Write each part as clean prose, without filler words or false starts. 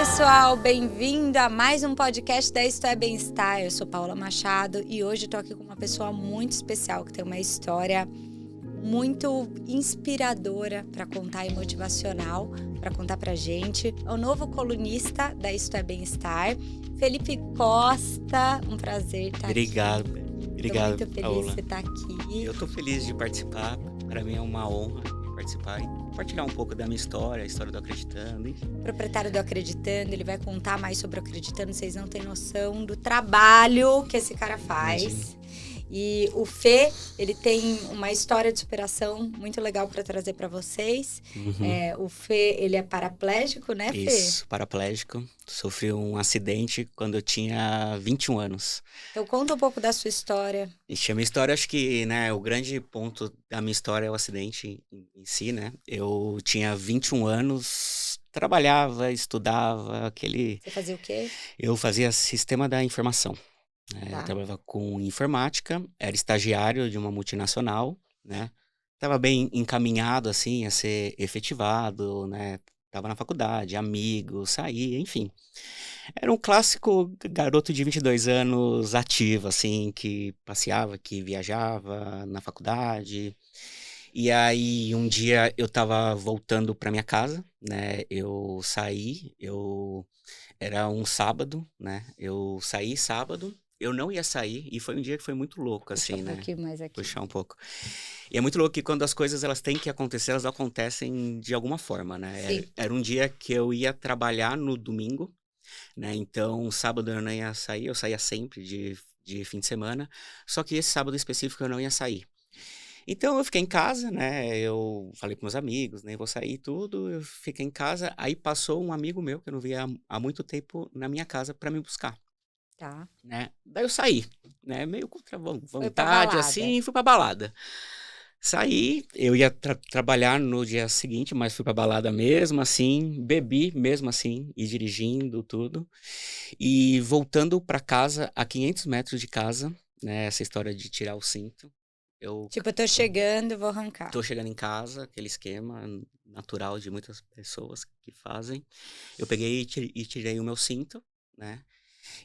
pessoal, bem-vindo a mais um podcast da Isto é Bem-Estar. Eu sou Paula Machado e hoje estou aqui com uma pessoa muito especial que tem uma história muito inspiradora para contar e motivacional para contar pra gente. É o novo colunista da Isto é Bem-Estar, Felipe Costa. Um prazer estar Obrigado, aqui. obrigado, Tô muito feliz Paula. de você estar aqui. Eu tô feliz de participar. Para mim é uma honra participar e compartilhar um pouco da minha história, a história do Acreditando. Enfim. Proprietário do Acreditando, ele vai contar mais sobre o Acreditando. Vocês não têm noção do trabalho que esse cara faz. Imagina. E o Fê, ele tem uma história de superação muito legal para trazer para vocês. O Fê, ele é paraplégico, né, Fê? Isso, paraplégico. Sofri um acidente quando eu tinha 21 anos. Então conta um pouco da sua história. A minha história, acho que, né, o grande ponto da minha história é o acidente em si, né? Eu tinha 21 anos, trabalhava, estudava, Você fazia o quê? Eu fazia sistema da informação. Eu Tá. trabalhava com informática, era estagiário de uma multinacional, né? Tava bem encaminhado, assim, a ser efetivado, né? Tava na faculdade, amigo, saía, enfim. Era um clássico garoto de 22 anos ativo, assim, que passeava, que viajava na faculdade. E aí, um dia eu tava voltando pra minha casa, né? Era um sábado, né? Eu saí sábado, eu não ia sair, e foi um dia que foi muito louco, Puxa assim, um né? pouquinho mais aqui. Puxar um pouco. E é muito louco que quando as coisas elas têm que acontecer, elas acontecem de alguma forma, né? Sim. Era um dia que eu ia trabalhar no domingo, né? Então, sábado eu não ia sair, eu saía sempre de fim de semana, só que esse sábado específico eu não ia sair. Então eu fiquei em casa, né? Eu falei com meus amigos, né? Vou sair e tudo. Eu fiquei em casa. Aí passou um amigo meu que eu não via há muito tempo na minha casa para me buscar, Tá. né? Daí eu saí, né? Meio contra Foi pra vontade, balada. assim, fui pra balada. Saí, eu ia trabalhar no dia seguinte, mas fui pra balada mesmo assim, bebi mesmo assim, e dirigindo tudo. E voltando pra casa, a 500 metros de casa, né? Essa história de tirar o cinto. Eu Tipo, eu tô chegando, vou arrancar. Tô chegando em casa, aquele esquema natural de muitas pessoas que fazem. Eu peguei e tirei o meu cinto, né?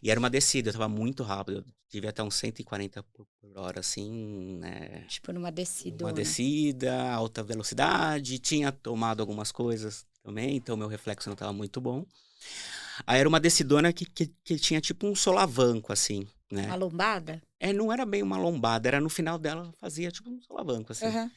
E era uma descida, eu tava muito rápido. Eu devia até uns 140 por hora, assim, né? Tipo, numa Uma decidona. descida, alta velocidade. Tinha tomado algumas coisas também, então meu reflexo não tava muito bom. Aí era uma descidona que tinha tipo um solavanco, assim, Uma né? lombada? Não era bem uma lombada, era no final dela, fazia tipo um solavanco, assim. Aham.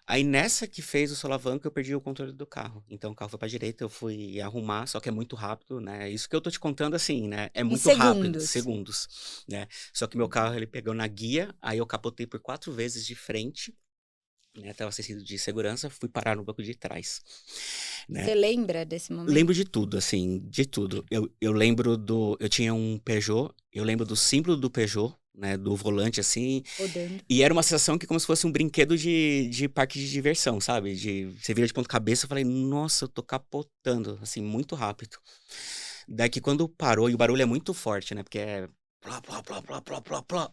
Aí nessa que fez o solavanco, eu perdi o controle do carro. Então o carro foi pra direita, eu fui arrumar, só que é muito rápido, né? Isso que eu tô te contando assim, né? É Em muito rápido, segundos. segundos, né? Só que meu carro, ele pegou na guia, aí eu capotei por 4 vezes de frente, né? Tava sem cinto de segurança, fui parar no banco de trás, né? Você lembra desse Lembro momento? de tudo, assim, de tudo. Eu lembro eu tinha um Peugeot, eu lembro do símbolo do Peugeot, né? Do volante, assim, Rodando. e era uma sensação que como se fosse um brinquedo de parque de diversão, sabe? Você vira de ponta cabeça, eu falei, nossa, eu tô capotando, assim, muito rápido. Daí que quando parou, e o barulho é muito forte, né? Porque é plá, plá, plá, plá, plá, plá, plá,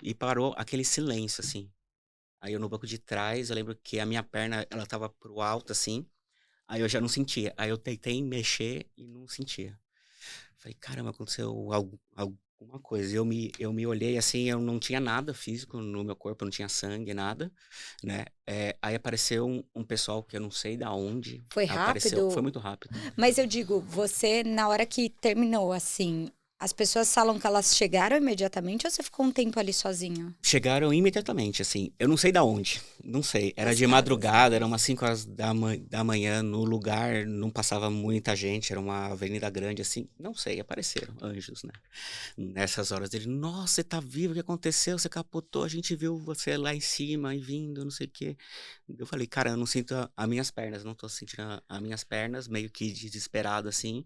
e parou aquele silêncio, assim. Aí eu no banco de trás, eu lembro que a minha perna, ela tava pro alto, assim, aí eu já não sentia. Aí eu tentei mexer e não sentia. Falei, caramba, aconteceu alguma coisa. Eu me olhei assim, eu não tinha nada físico no meu corpo, não tinha sangue, nada, né? Aí apareceu um pessoal que eu não sei da onde Foi apareceu, foi rápido? muito rápido. Mas eu digo, você, na hora que terminou, assim, as pessoas falam que elas chegaram imediatamente ou você ficou um tempo ali sozinho? Chegaram imediatamente, assim. Eu não sei da onde, não sei. Era Das de casas, madrugada, era talvez. umas 5 horas da manhã, no lugar não passava muita gente, era uma avenida grande, assim. Não sei, apareceram anjos, né? Nessas horas ele, nossa, você tá vivo, o que aconteceu? Você capotou, a gente viu você lá em cima e vindo, não sei o quê. Eu falei, cara, eu não sinto as minhas pernas, não tô sentindo as minhas pernas, meio que desesperado, assim.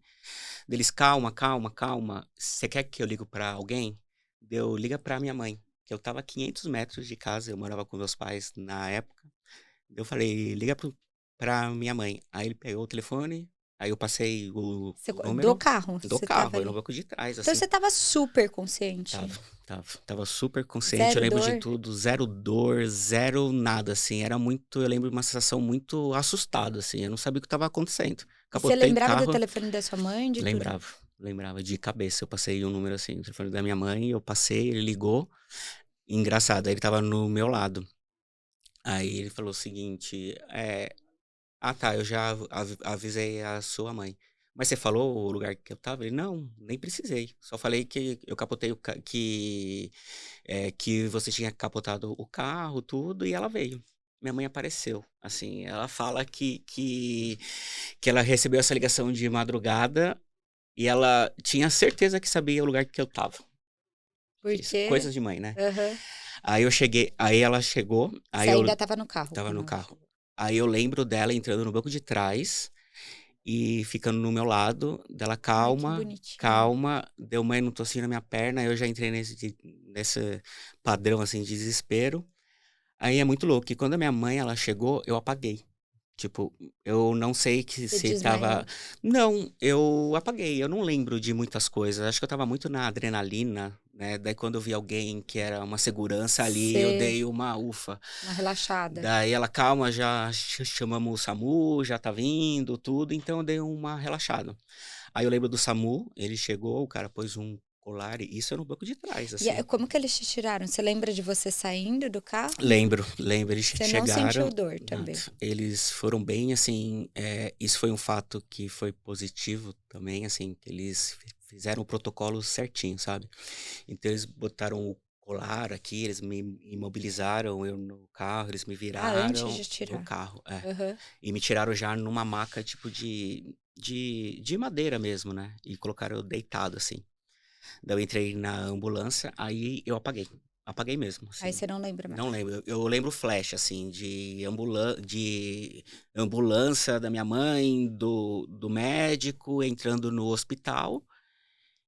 Deles, calma, calma, calma. Você quer que eu ligo pra alguém? Deu, liga pra minha mãe. Que eu tava a 500 metros de casa, eu morava com meus pais na época. Eu falei, liga pra minha mãe. Aí ele pegou o telefone, Aí eu passei o Do número carro? do Você carro, tava eu no ali. banco de trás, Então assim. você tava super consciente. Tava super consciente, eu Zero lembro de dor? tudo, zero dor, zero nada, assim. Era muito, eu lembro de uma sensação muito assustada, assim. Eu não sabia o que estava acontecendo. E você Capotei o lembrava do carro, telefone da sua mãe, de tudo? lembrava de cabeça. Eu passei um número assim, o telefone da minha mãe, eu passei, ele ligou. Engraçado, aí ele tava no meu lado. Aí ele falou o seguinte, ah tá, eu já avisei a sua mãe. Mas você falou o lugar que eu tava? Ele, não, nem precisei. Só falei que eu capotei que você tinha capotado o carro, tudo, e ela veio. Minha mãe apareceu. Assim, ela fala que ela recebeu essa ligação de madrugada e ela tinha certeza que sabia o lugar que eu tava. Por Isso, quê? coisas de mãe, né? Aham. Aí eu cheguei, aí ela chegou, aí Você eu ainda tava no carro tava quando no ela carro. chegou. Aí eu lembro dela entrando no banco de trás e ficando no meu lado, dela Ai, que calma, bonitinho. calma, deu uma tossinha na minha perna, eu já entrei nesse padrão assim de desespero. Aí é muito louco, que quando a minha mãe ela chegou, eu apaguei. Tipo, eu não sei Você se tava. desmaiou. Não, eu apaguei, eu não lembro de muitas coisas. Acho que eu tava muito na adrenalina, né? Daí quando eu vi alguém que era uma segurança ali, eu Você... dei uma ufa. Uma relaxada. Daí ela, calma, já chamamos o SAMU, já tá vindo, tudo, então eu dei uma relaxada. Aí eu lembro do SAMU, ele chegou, o cara pôs um colar, e isso é no banco de trás, E assim. como que eles te tiraram? Você lembra de você saindo do carro? Não. Lembro, eles Você não chegaram, sentiu dor nada. também. Eles foram bem, assim, isso foi um fato que foi positivo também, assim, que eles fizeram o protocolo certinho, sabe? Então eles botaram o colar aqui, eles me imobilizaram eu no carro, eles me Ah, antes viraram de no tirar. carro, Aham. e me tiraram já numa maca, tipo, de madeira mesmo, né? E colocaram eu deitado, assim. Daí eu entrei na ambulância, aí eu apaguei. Apaguei mesmo, Aí assim. você não lembra mais. Não lembro. Eu lembro flash, assim, de ambulância da minha mãe, do médico, entrando no hospital.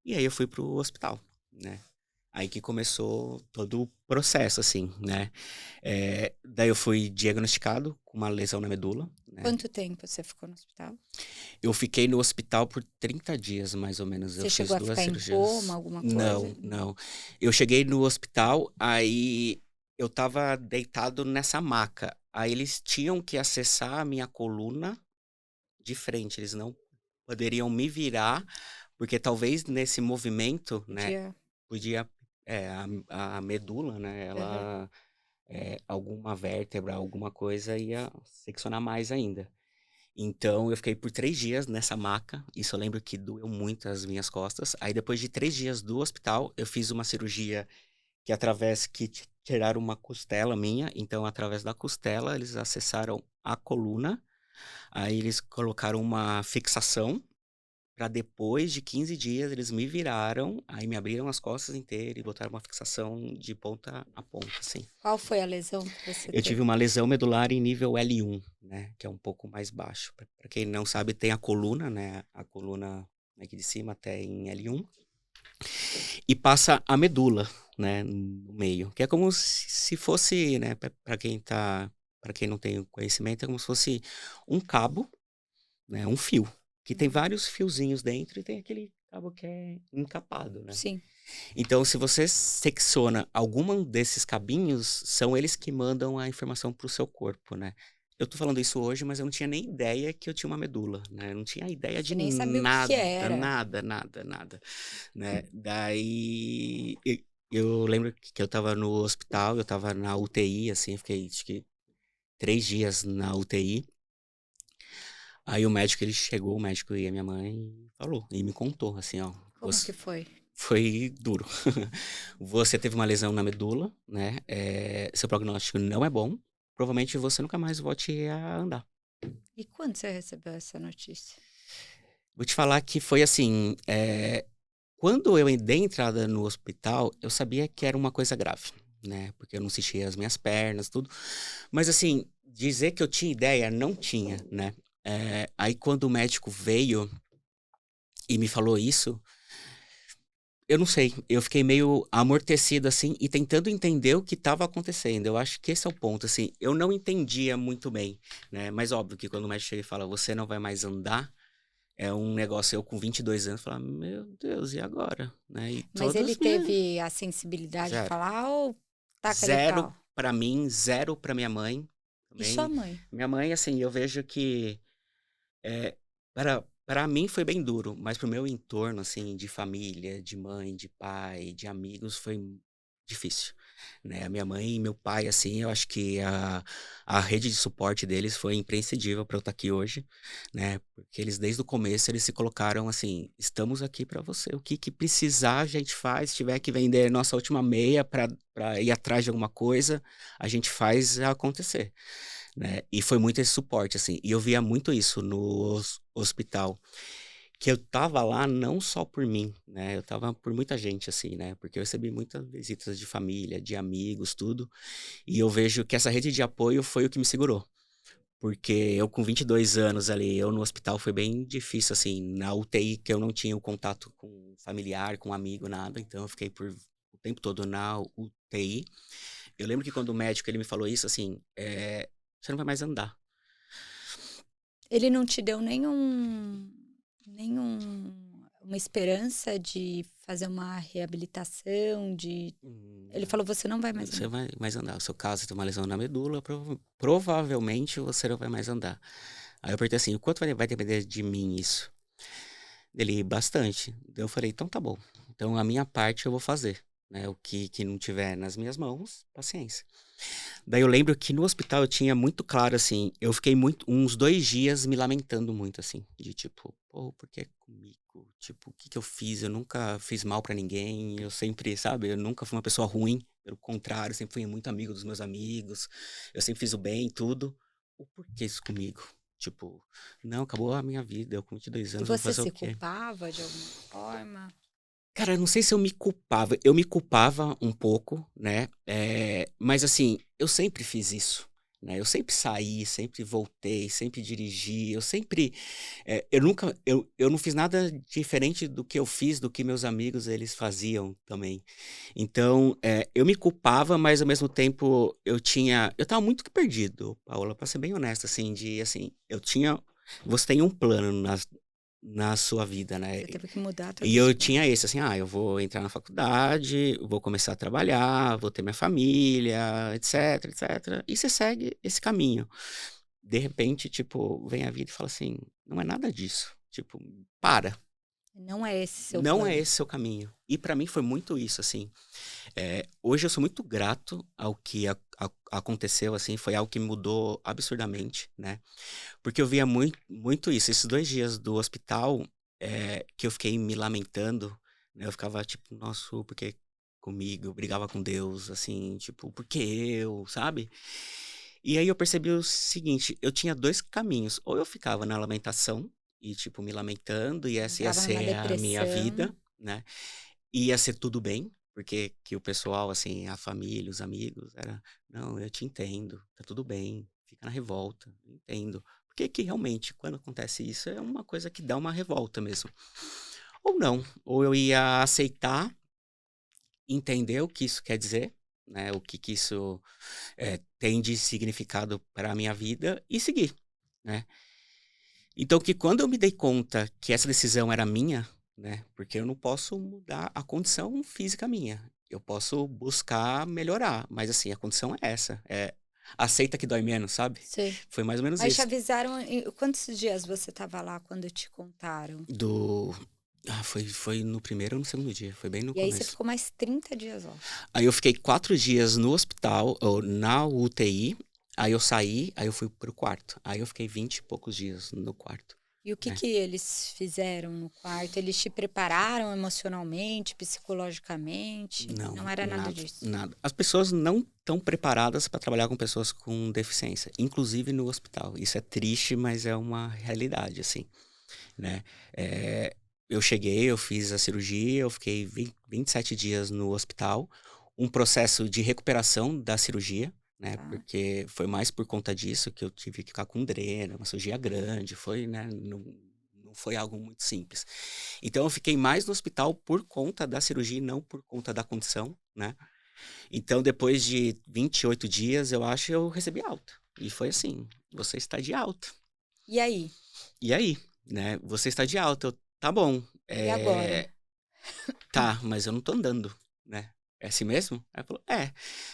E aí eu fui pro hospital, né? Aí que começou todo o processo, assim, né? Daí eu fui diagnosticado com uma lesão na medula, né? Quanto tempo você ficou no hospital? Eu fiquei no hospital por 30 dias, mais ou menos. Eu Você fiz chegou a duas ficar em coma, cirurgias. alguma coisa? Não, não. Eu cheguei no hospital, aí eu tava deitado nessa maca. Aí eles tinham que acessar a minha coluna de frente. Eles não poderiam me virar, porque talvez nesse movimento, né, Podia. podia, a medula, né, Aham. ela, alguma vértebra, alguma coisa ia seccionar mais ainda. Então, eu fiquei por 3 dias nessa maca. Isso eu lembro que doeu muito as minhas costas. Aí, depois de 3 dias do hospital, eu fiz uma cirurgia que tiraram uma costela minha. Então, através da costela, eles acessaram a coluna. Aí, eles colocaram uma fixação. Para depois de 15 dias, eles me viraram. Aí, me abriram as costas inteiras e botaram uma fixação de ponta a ponta, assim. Qual foi a lesão que você Eu tive teve? uma lesão medular em nível L1, né, que é um pouco mais baixo. Para quem não sabe, tem a coluna, né, a coluna aqui de cima até em L1, e passa a medula, né, no meio, que é como se fosse, né, para quem não tem o conhecimento, é como se fosse um cabo, né, um fio, que tem Uhum. vários fiozinhos dentro e tem aquele cabo que é encapado, né? Sim. Então, se você secciona algum desses cabinhos, são eles que mandam a informação para o seu corpo, né? Eu tô falando isso hoje, mas eu não tinha nem ideia que eu tinha uma medula, né? Eu não tinha ideia de Você nem sabia o que que nada, era. nada, né? Daí, eu lembro que eu tava no hospital, eu tava na UTI, assim, fiquei, acho que 3 dias na UTI. Aí o médico, ele chegou, o médico e a minha mãe falou, e me contou, assim, ó, Como que foi? foi duro. Você teve uma lesão na medula, né? Seu prognóstico não é bom. Provavelmente você nunca mais volte a andar. E quando você recebeu essa notícia? Vou te falar que foi assim, quando eu dei entrada no hospital, eu sabia que era uma coisa grave, né? Porque eu não sentia as minhas pernas, tudo. Mas assim, dizer que eu tinha ideia, não tinha, né? Aí quando o médico veio e me falou isso, eu não sei, eu fiquei meio amortecido, assim, e tentando entender o que estava acontecendo. Eu acho que esse é o ponto, assim, eu não entendia muito bem, né? Mas óbvio que quando o médico chega e fala, você não vai mais andar, É um negócio, eu com 22 anos, falar, meu Deus, e agora? Né? E Mas ele todas minhas... teve a sensibilidade de Zero. falar, ou taca ali Zero pau? pra mim, zero pra minha mãe E sua também. mãe? Minha mãe, assim, eu vejo que para mim foi bem duro, mas pro meu entorno, assim, de família, de mãe, de pai, de amigos, foi difícil, né? A minha mãe e meu pai, assim, eu acho que a rede de suporte deles foi imprescindível para eu estar aqui hoje, né? Porque eles, desde o começo, eles se colocaram assim, estamos aqui para você, o que precisar a gente faz, se tiver que vender nossa última meia para ir atrás de alguma coisa, a gente faz acontecer, né? E foi muito esse suporte, assim. E eu via muito isso no hospital. Que eu tava lá não só por mim, né? Eu tava por muita gente, assim, né? Porque eu recebi muitas visitas de família, de amigos, tudo. E eu vejo que essa rede de apoio foi o que me segurou. Porque eu com 22 anos ali, eu no hospital foi bem difícil, assim. Na UTI, que eu não tinha o contato com familiar, com amigo, nada. Então eu fiquei por o tempo todo na UTI. Eu lembro que quando o médico ele me falou isso, assim, você não vai mais andar. Ele não te deu uma esperança de fazer uma reabilitação, de... Ele Não, falou, você não vai mais você andar. vai mais andar. O seu caso, você tem uma lesão na medula, provavelmente você não vai mais andar. Aí eu perguntei assim, o quanto vai depender de mim isso? Ele, bastante. Daí eu falei, então tá bom. Então a minha parte eu vou fazer. Né? O que não tiver nas minhas mãos, paciência. Daí eu lembro que no hospital eu tinha muito claro, assim, eu fiquei uns 2 dias me lamentando muito, assim, de tipo, pô, por que comigo? Tipo, o que eu fiz? Eu nunca fiz mal pra ninguém, eu sempre, sabe, eu nunca fui uma pessoa ruim, pelo contrário, eu sempre fui muito amigo dos meus amigos, eu sempre fiz o bem, tudo. O porquê isso comigo? Tipo, não, acabou a minha vida, eu com 22 E anos, vou você fazer o se quê? culpava de alguma forma? Cara, eu não sei se eu me culpava um pouco, né? Mas assim, eu sempre fiz isso, né? Eu sempre saí, sempre voltei, sempre dirigi, eu sempre, eu nunca, eu não fiz nada diferente do que eu fiz, do que meus amigos eles faziam também. Então, eu me culpava, mas ao mesmo tempo eu tava muito que perdido, Paula, pra ser bem honesta, assim, assim, você tem um plano na sua vida, né? Você teve que mudar E todos os eu planos. tinha esse, assim, eu vou entrar na faculdade, vou começar a trabalhar, vou ter minha família, etc, etc. E você segue esse caminho. De repente, tipo, vem a vida e fala assim, não é nada disso. Tipo, para. Não é esse seu Não é plano. esse seu caminho. E pra mim foi muito isso, assim. Hoje eu sou muito grato ao que aconteceu, assim, foi algo que me mudou absurdamente, né? Porque eu via muito isso. Esses 2 dias do hospital, que eu fiquei me lamentando, né? Eu ficava tipo, nossa, por que comigo? Eu brigava com Deus, assim, tipo, por que eu, sabe? E aí eu percebi o seguinte, eu tinha dois caminhos. Ou eu ficava na lamentação e, tipo, me lamentando, e essa ia Entrava numa ser a minha depressão. vida, né? E ia ser tudo bem, porque que o pessoal, assim, a família, os amigos, era, não, eu te entendo, tá tudo bem, fica na revolta, eu entendo. Porque que realmente, quando acontece isso, é uma coisa que dá uma revolta mesmo. Ou não, ou eu ia aceitar, entender o que isso quer dizer, né, o que isso tem de significado para a minha vida e seguir, né. Então, que quando eu me dei conta que essa decisão era minha, né? Porque eu não posso mudar a condição física minha. Eu posso buscar melhorar, mas assim, a condição é essa. Aceita que dói menos, sabe? Sei. Foi mais ou menos Mas te isso. avisaram, quantos dias você estava lá quando te contaram? Do. Foi no primeiro ou no segundo dia, foi bem no E aí você começo. ficou mais 30 dias lá. Aí eu fiquei 4 dias no hospital, ou na UTI, aí eu saí, aí eu fui pro quarto. Aí eu fiquei 20 e poucos dias no quarto. E o que Né? que eles fizeram no quarto? Eles te prepararam emocionalmente, psicologicamente? Não, Não era nada nada, disso. nada. As pessoas não estão preparadas para trabalhar com pessoas com deficiência, inclusive no hospital. Isso é triste, mas é uma realidade, assim, né? É, eu cheguei, eu fiz a cirurgia, eu fiquei 27 dias no hospital, um processo de recuperação da cirurgia, né? Tá? Porque foi mais por conta disso que eu tive que ficar com dreno, uma cirurgia grande, foi, né? Não foi algo muito simples. Então eu fiquei mais no hospital por conta da cirurgia e não por conta da condição, né? Então depois de 28 dias, eu acho, eu recebi alta. E foi assim, você está de alta. E aí? E aí? né? Você está de alta. Tá bom. E agora? Tá, mas eu não tô andando, né? É assim mesmo? Aí ela falou,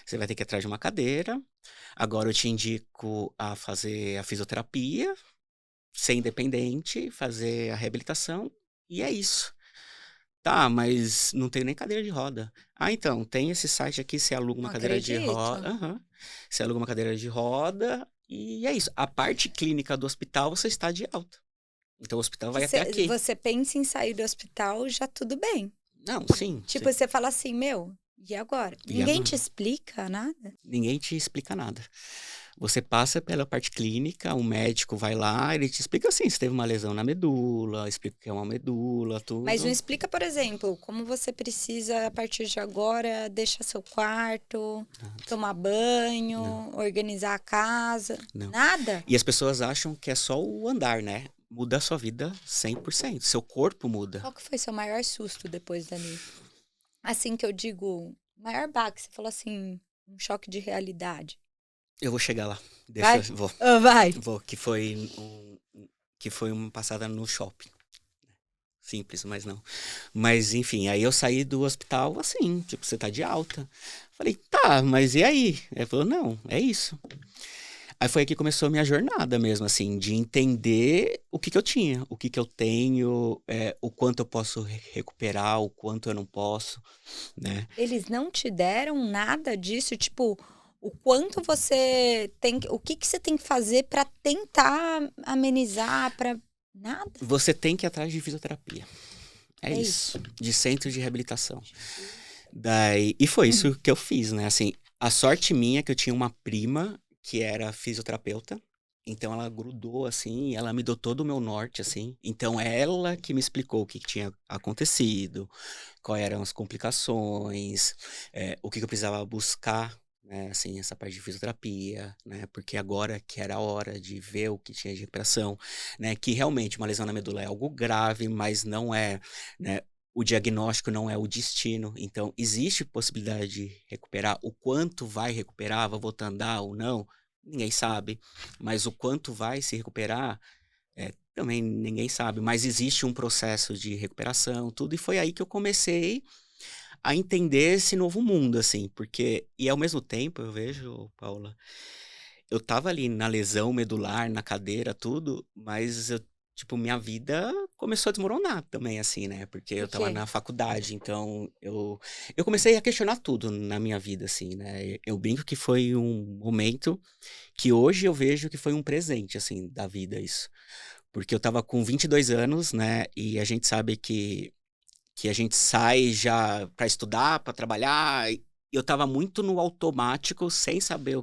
você vai ter que ir atrás de uma cadeira. Agora eu te indico a fazer a fisioterapia, ser independente, fazer a reabilitação, e é isso. Tá, mas não tenho nem cadeira de roda. Ah, então, tem esse site aqui, você aluga uma Não cadeira de acredito. roda. Aham. Você aluga uma cadeira de roda e é isso. A parte clínica do hospital, você está de alta. Então o hospital vai até aqui. Você pensa em sair do hospital, já tudo bem. Não, sim, sim. Tipo, você fala assim, meu, e agora? E Ninguém agora? te explica nada? Ninguém te explica nada. Você passa pela parte clínica, o médico vai lá, ele te explica assim, se teve uma lesão na medula, explica o que é uma medula, Mas não tudo. explica, por exemplo, como você precisa, a partir de agora, deixar seu quarto, tomar banho, Não, organizar a casa. não. Nada? E as pessoas acham que é só o andar, né? Muda a sua vida 100%. Seu corpo muda. Qual que foi seu maior susto depois dali? Assim que eu digo, maior baque, você falou assim, um choque de realidade. Eu vou chegar lá. Vai? Vou. Vai. Vou, que foi uma passada no shopping. Simples, mas não. Mas, enfim, aí eu saí do hospital assim, tipo, você tá de alta. Falei, tá, mas e aí? Ele falou, não, é isso. Aí foi aí que começou a minha jornada mesmo, assim, de entender o que eu tinha, o que eu tenho, o quanto eu posso recuperar, o quanto eu não posso, né? Eles não te deram nada disso, tipo, o quanto você tem, o que que você tem que fazer pra tentar amenizar, pra nada? Você tem que ir atrás de fisioterapia. É É isso. isso. De centro de reabilitação. Daí, e foi isso que eu fiz, né? Assim, a sorte minha é que eu tinha uma prima que era fisioterapeuta. Então ela grudou assim, ela me deu todo o meu norte assim. Então ela que me explicou o que tinha acontecido, quais eram as complicações, o que eu precisava buscar, né, assim, essa parte de fisioterapia, né, porque agora que era a hora de ver o que tinha de recuperação, né, que realmente uma lesão na medula é algo grave, mas não é, né, o diagnóstico não é o destino, então existe possibilidade de recuperar. O quanto vai recuperar, vai voltar a andar ou não, ninguém sabe, mas o quanto vai se recuperar, também ninguém sabe, mas existe um processo de recuperação, tudo, e foi aí que eu comecei a entender esse novo mundo, assim, porque, e ao mesmo tempo eu vejo, Paula, eu tava ali na lesão medular, na cadeira, tudo, mas eu, tipo, minha vida começou a desmoronar também, assim, né? Porque eu Por tava quê? na faculdade, então eu comecei a questionar tudo na minha vida, assim, né? Eu brinco que foi um momento que hoje eu vejo que foi um presente, assim, da vida, isso. Porque eu tava com 22 anos, né? E a gente sabe que a gente sai já para estudar, para trabalhar. E eu tava muito no automático, sem saber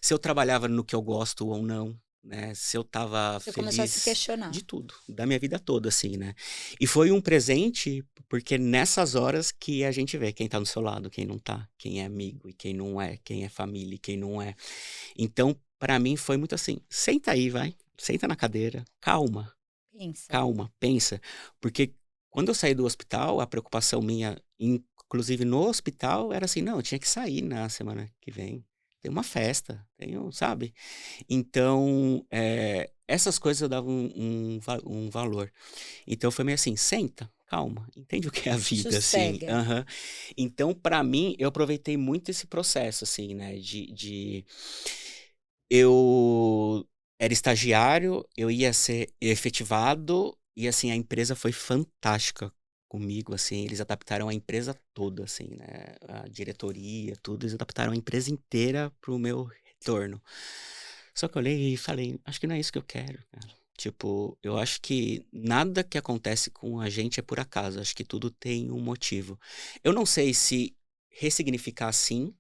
se eu trabalhava no que eu gosto ou não, né? Se eu tava Você começou a se feliz questionar. de tudo, da minha vida toda, assim, né? E foi um presente, porque nessas horas que a gente vê quem tá do seu lado, quem não tá, quem é amigo e quem não é, quem é família e quem não é. Então, para mim foi muito assim, senta aí, vai, senta na cadeira, calma, Pensa. calma, pensa, porque quando eu saí do hospital, a preocupação minha, inclusive no hospital, era assim, não, eu tinha que sair na semana que vem. Tem uma festa, tenho, sabe? Então, essas coisas eu dava um valor. Então foi meio assim, senta, calma, entende o que é a vida, assim. Sossega. Aham. Então, para mim, eu aproveitei muito esse processo, assim, né? Eu era estagiário, eu ia ser efetivado e, assim, a empresa foi fantástica comigo, assim, eles adaptaram a empresa toda, assim, né, a diretoria, tudo, eles adaptaram a empresa inteira pro meu retorno. Só que eu olhei e falei, acho que não é isso que eu quero, cara. Tipo, eu acho que nada que acontece com a gente é por acaso, acho que tudo tem um motivo. Eu não sei se ressignificar assim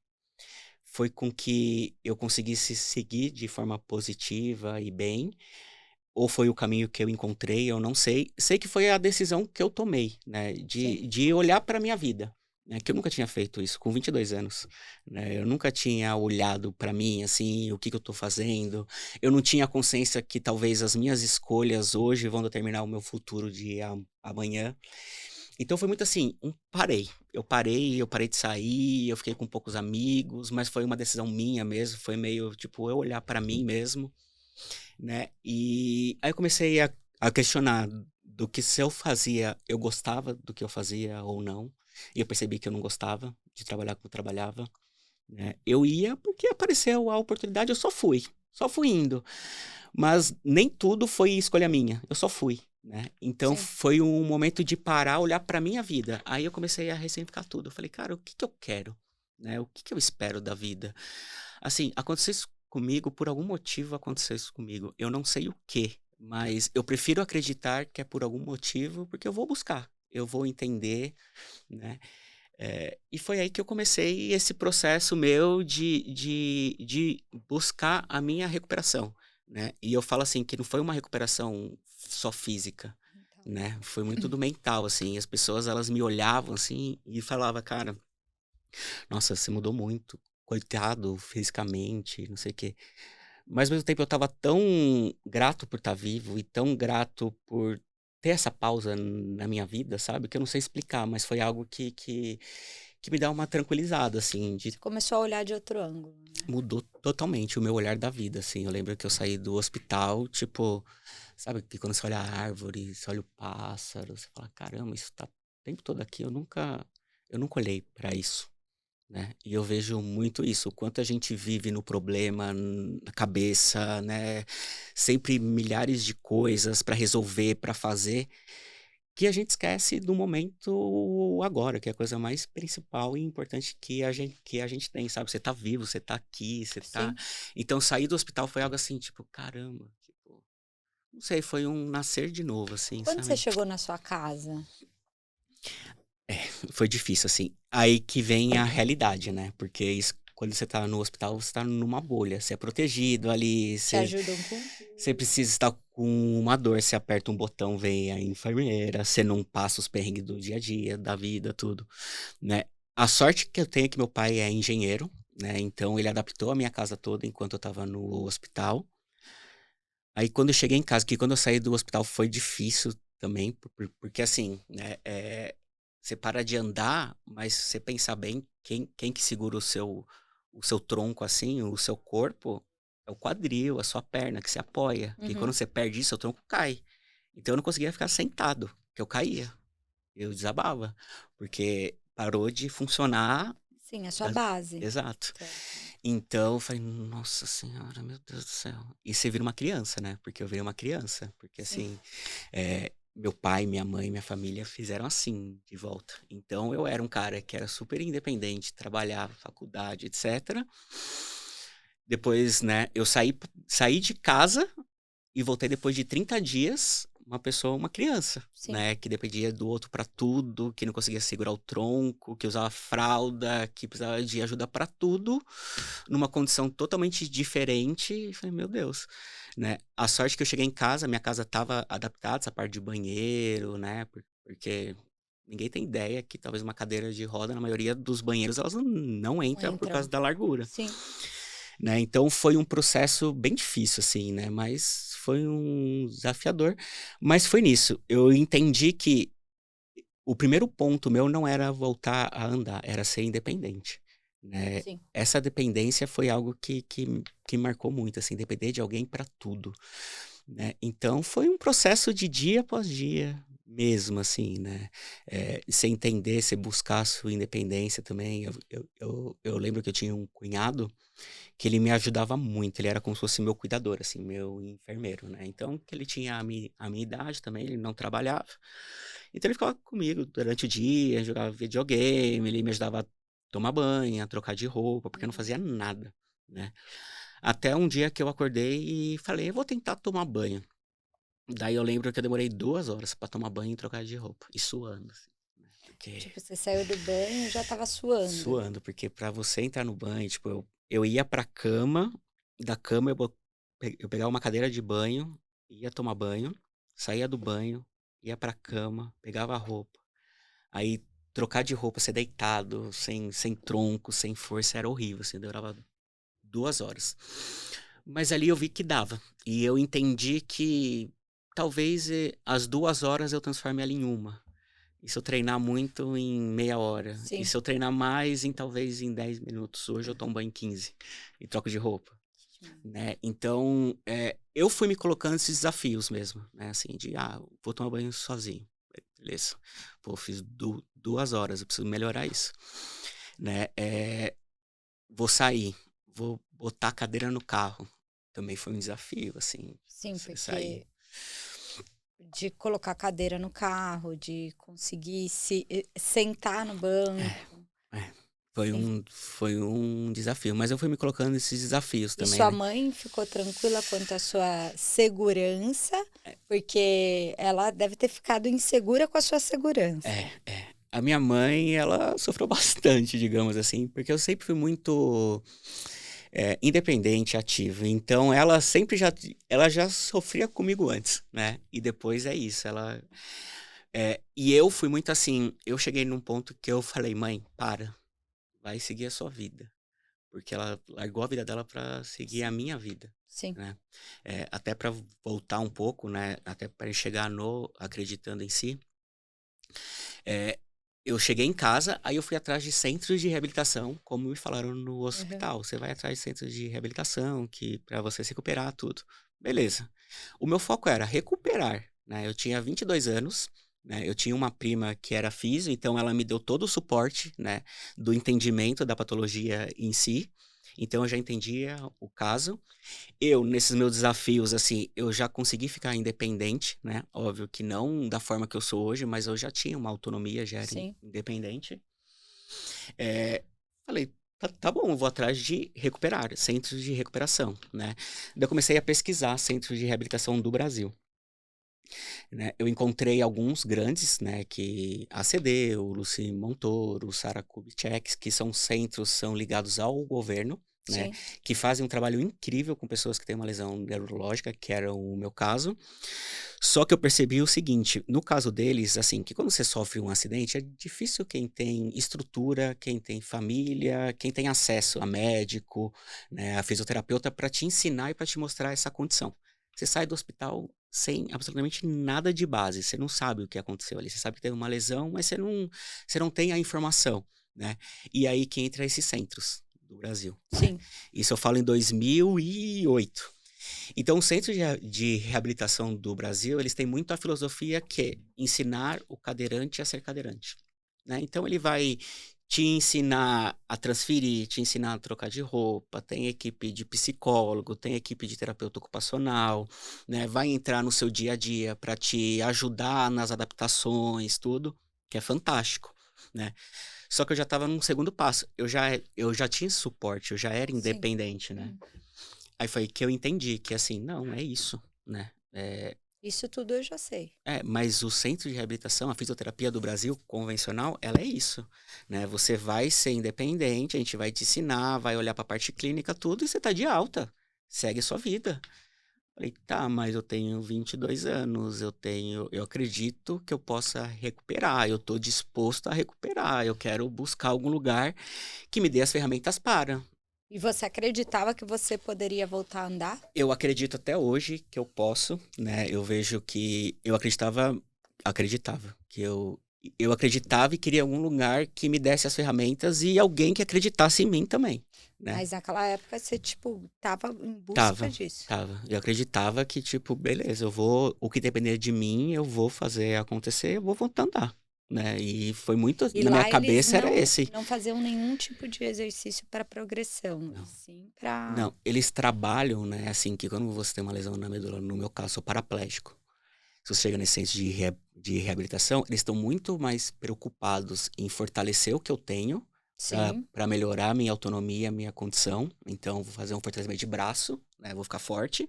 foi com que eu conseguisse seguir de forma positiva e bem, ou foi o caminho que eu encontrei, eu não sei. Sei que foi a decisão que eu tomei, né, Sim. de olhar para minha vida, né, que eu nunca tinha feito isso com 22 anos, né, eu nunca tinha olhado para mim, assim, o que que eu tô fazendo, eu não tinha consciência que talvez as minhas escolhas hoje vão determinar o meu futuro de amanhã. Então foi muito assim, parei. Eu parei de sair, eu fiquei com poucos amigos, mas foi uma decisão minha mesmo, foi meio tipo eu olhar pra mim mesmo, né? E aí eu comecei a questionar do que se eu fazia, eu gostava do que eu fazia ou não. E eu percebi que eu não gostava de trabalhar como eu trabalhava, né. Eu ia porque apareceu a oportunidade, eu só fui indo. Mas nem tudo foi escolha minha, eu só fui, né. Então Sim. foi um momento de parar, olhar pra minha vida. Aí eu comecei a ressignificar tudo. Eu falei: "Cara, o que que eu quero, né, o que que eu espero da vida?". Assim, aconteceu isso comigo, por algum motivo aconteceu isso comigo. Eu não sei o quê, mas eu prefiro acreditar que é por algum motivo, porque eu vou buscar, eu vou entender, né. E foi aí que eu comecei esse processo meu de buscar a minha recuperação, né. E eu falo assim, que não foi uma recuperação só física, Então. né, foi muito do mental, assim. As pessoas elas me olhavam, assim, e falava: "Cara, nossa, você mudou muito, coitado fisicamente, não sei o quê". Mas ao mesmo tempo eu estava tão grato por estar vivo e tão grato por ter essa pausa na minha vida, sabe, que eu não sei explicar, mas foi algo que me dá uma tranquilizada, assim, de Você começou a olhar de outro ângulo, né. mudou totalmente o meu olhar da vida, assim. Eu lembro que eu saí do hospital, tipo, sabe que quando você olha a árvore, você olha o pássaro, você fala: "Caramba, isso tá o tempo todo aqui, eu nunca olhei pra isso", né. E eu vejo muito isso, o quanto a gente vive no problema, na cabeça, né, sempre milhares de coisas pra resolver, pra fazer, que a gente esquece do momento agora, que é a coisa mais principal e importante que a gente tem, sabe. Você tá vivo, você tá aqui, você tá Sim. então sair do hospital foi algo assim, tipo: "Caramba", tipo, não sei, foi um nascer de novo, assim, Quando você sabe. chegou na sua casa? É, foi difícil, assim. Aí que vem a realidade, né, porque isso quando você tá no hospital, você tá numa bolha, você é protegido ali, Te você ajudam com você tudo. precisa estar com uma dor, você aperta um botão, vem a enfermeira, você não passa os perrengues do dia a dia, da vida, tudo, né. A sorte que eu tenho é que meu pai é engenheiro, né, então ele adaptou a minha casa toda enquanto eu estava no hospital. Aí quando eu cheguei em casa, que quando eu saí do hospital foi difícil também, porque assim, né, você para de andar, mas se você pensar bem, quem que segura o seu tronco, assim, o seu corpo, é o quadril, a sua perna que se apoia, que quando Uhum. você perde isso, seu tronco cai. Então eu não conseguia ficar sentado, que eu caía, eu desabava, porque parou de funcionar Sim, a sua a base, exato. teoricamente. Então eu falei: "Nossa senhora, meu Deus do céu". E você vira uma criança, né, porque eu virei uma criança, porque Sim. assim, meu pai, minha mãe, minha família fizeram assim, de volta. Então eu era um cara que era super independente, trabalhava, faculdade, etcétera. Depois, né, eu saí de casa e voltei depois de 30 dias, uma criança, Sim. né, que dependia do outro pra tudo, que não conseguia segurar o tronco, que usava fralda, que precisava de ajuda pra tudo, numa condição totalmente diferente, e falei: "Meu Deus", né. A sorte que eu cheguei em casa, minha casa estava adaptada, essa parte de banheiro, né, porque ninguém tem ideia que talvez uma cadeira de roda, na maioria dos banheiros, elas não Não entra por causa entram. da largura. Sim. Né, então foi um processo bem difícil, assim, né, mas foi um desafiador. Mas foi nisso, eu entendi que o primeiro ponto meu não era voltar a andar, era ser independente, né. Sim. Essa dependência foi algo que marcou muito, assim, depender de alguém para tudo, né. Então foi um processo de dia após dia mesmo, assim, né. Você entender, você buscar a sua independência também. Eu lembro que eu tinha um cunhado que ele me ajudava muito, ele era como se fosse meu cuidador, assim, meu enfermeiro, né. Então que ele tinha a minha idade também, ele não trabalhava, então ele ficava comigo durante o dia, jogava videogame, ele me ajudava a tomar banho, a trocar de roupa, porque eu não Uhum. fazia nada, né. Até um dia que eu acordei e falei: "Eu vou tentar tomar banho". Daí eu lembro que eu demorei 2 horas pra tomar banho e trocar de roupa, e suando, assim, né, porque Tipo, você saiu do banho e já estava suando. suando, porque pra você entrar no banho, tipo, eu ia pra cama, da cama eu pegava uma cadeira de banho, ia tomar banho, saía do banho, ia pra cama, pegava a roupa, aí trocar de roupa, ser deitado, sem tronco, sem força, era horrível, assim, demorava 2 horas. Mas ali eu vi que dava, e eu entendi que talvez, as 2 horas eu transforme ela em 1. E se eu treinar muito, em meia hora. E Sim. se eu treinar mais, talvez em 10 minutos. Hoje eu tomo banho em 15 e troco de roupa. né? Então, eu fui me colocando esses desafios mesmo, né? Assim, vou tomar banho sozinho. Beleza. Pô, fiz 2 horas, eu preciso melhorar isso, né? Vou sair, vou botar a cadeira no carro. Também foi um desafio, assim, Sim, você sair. porque de colocar a cadeira no carro, de conseguir se sentar no banco. É, foi Sim. um desafio, mas eu fui me colocando nesses desafios E também, sua né? mãe ficou tranquila quanto à sua segurança, É, porque ela deve ter ficado insegura com a sua segurança. é. A minha mãe, ela sofreu bastante, digamos assim, porque eu sempre fui muito independente, ativo. Então, ela já sofria comigo antes, né? E depois é isso, e eu fui muito assim, eu cheguei num ponto que eu falei, mãe, vai seguir a sua vida. Porque ela largou a vida dela para seguir a Sim. minha vida, Sim. né? Até para voltar um pouco, né? Até para chegar no acreditando em si. É, eu cheguei em casa, aí eu fui atrás de centros de reabilitação, como me falaram no Uhum. hospital. Você vai atrás de centros de reabilitação, que para você se recuperar, tudo. Beleza. O meu foco era recuperar, né? Eu tinha 22 anos, né? Eu tinha uma prima que era físio, então ela me deu todo o suporte, né? Do entendimento da patologia em si. Então eu já entendia o caso. Nesses meus desafios, assim, eu já consegui ficar independente, né? Óbvio que não da forma que eu sou hoje, mas eu já tinha uma autonomia, já era Sim. independente. É, falei, tá bom, eu vou atrás de recuperar, centros de recuperação, né? Daí eu comecei a pesquisar centros de reabilitação do Brasil, né? Eu encontrei alguns grandes, né? Que a ACD, o Luci Montoro, o Sara Kubitschek, que são ligados ao governo, né, Sim. que fazem um trabalho incrível com pessoas que têm uma lesão neurológica, que era o meu caso. Só que eu percebi o seguinte, no caso deles, assim, que quando você sofre um acidente, é difícil quem tem estrutura, quem tem família, quem tem acesso a médico, né, a fisioterapeuta para te ensinar e para te mostrar essa condição. Você sai do hospital sem absolutamente nada de base, você não sabe o que aconteceu ali, você sabe que teve uma lesão, mas você não tem a informação, né? E aí que entra esses centros do Brasil, né? Sim. Isso eu falo em 2008. Então, os centros de reabilitação do Brasil, eles têm muito a filosofia que é ensinar o cadeirante a ser cadeirante, né? Então, ele vai te ensinar a transferir, te ensinar a trocar de roupa, tem equipe de psicólogo, tem equipe de terapeuta ocupacional, né? Vai entrar no seu dia a dia para te ajudar nas adaptações, tudo, que é fantástico, né? Só que eu já estava num segundo passo. Eu já tinha esse suporte, eu já era Sim. independente, né? Aí foi que eu entendi que, assim, não, é isso, né? Isso tudo eu já sei. Mas o centro de reabilitação, a fisioterapia do Brasil convencional, ela é isso, né? Você vai ser independente, a gente vai te ensinar, vai olhar para a parte clínica, tudo, e você tá de alta. Segue a sua vida. Falei, tá, mas eu tenho 22 anos, eu acredito que eu possa recuperar, eu tô disposto a recuperar, eu quero buscar algum lugar que me dê as ferramentas para. E você acreditava que você poderia voltar a andar? Eu acredito até hoje que eu posso, né? Eu vejo que acreditava que eu acreditava e queria algum lugar que me desse as ferramentas e alguém que acreditasse em mim também, né? Mas naquela época você, tipo, tava em busca Tava, disso. tava. Eu acreditava que, tipo, beleza, o que depender de mim, eu vou fazer acontecer, eu vou voltar a andar, né? E foi muito, E na minha lá eles cabeça era esse. não faziam nenhum tipo de exercício para progressão, e Não. sim para. Não, eles trabalham, né, assim, que quando você tem uma lesão na medula, no meu caso, sou paraplégico. Se você chega nesse centro de reabilitação, eles estão muito mais preocupados em fortalecer o que eu tenho Sim. para melhorar a minha autonomia, a minha condição. Então, vou fazer um fortalecimento de braço, né? Vou ficar forte.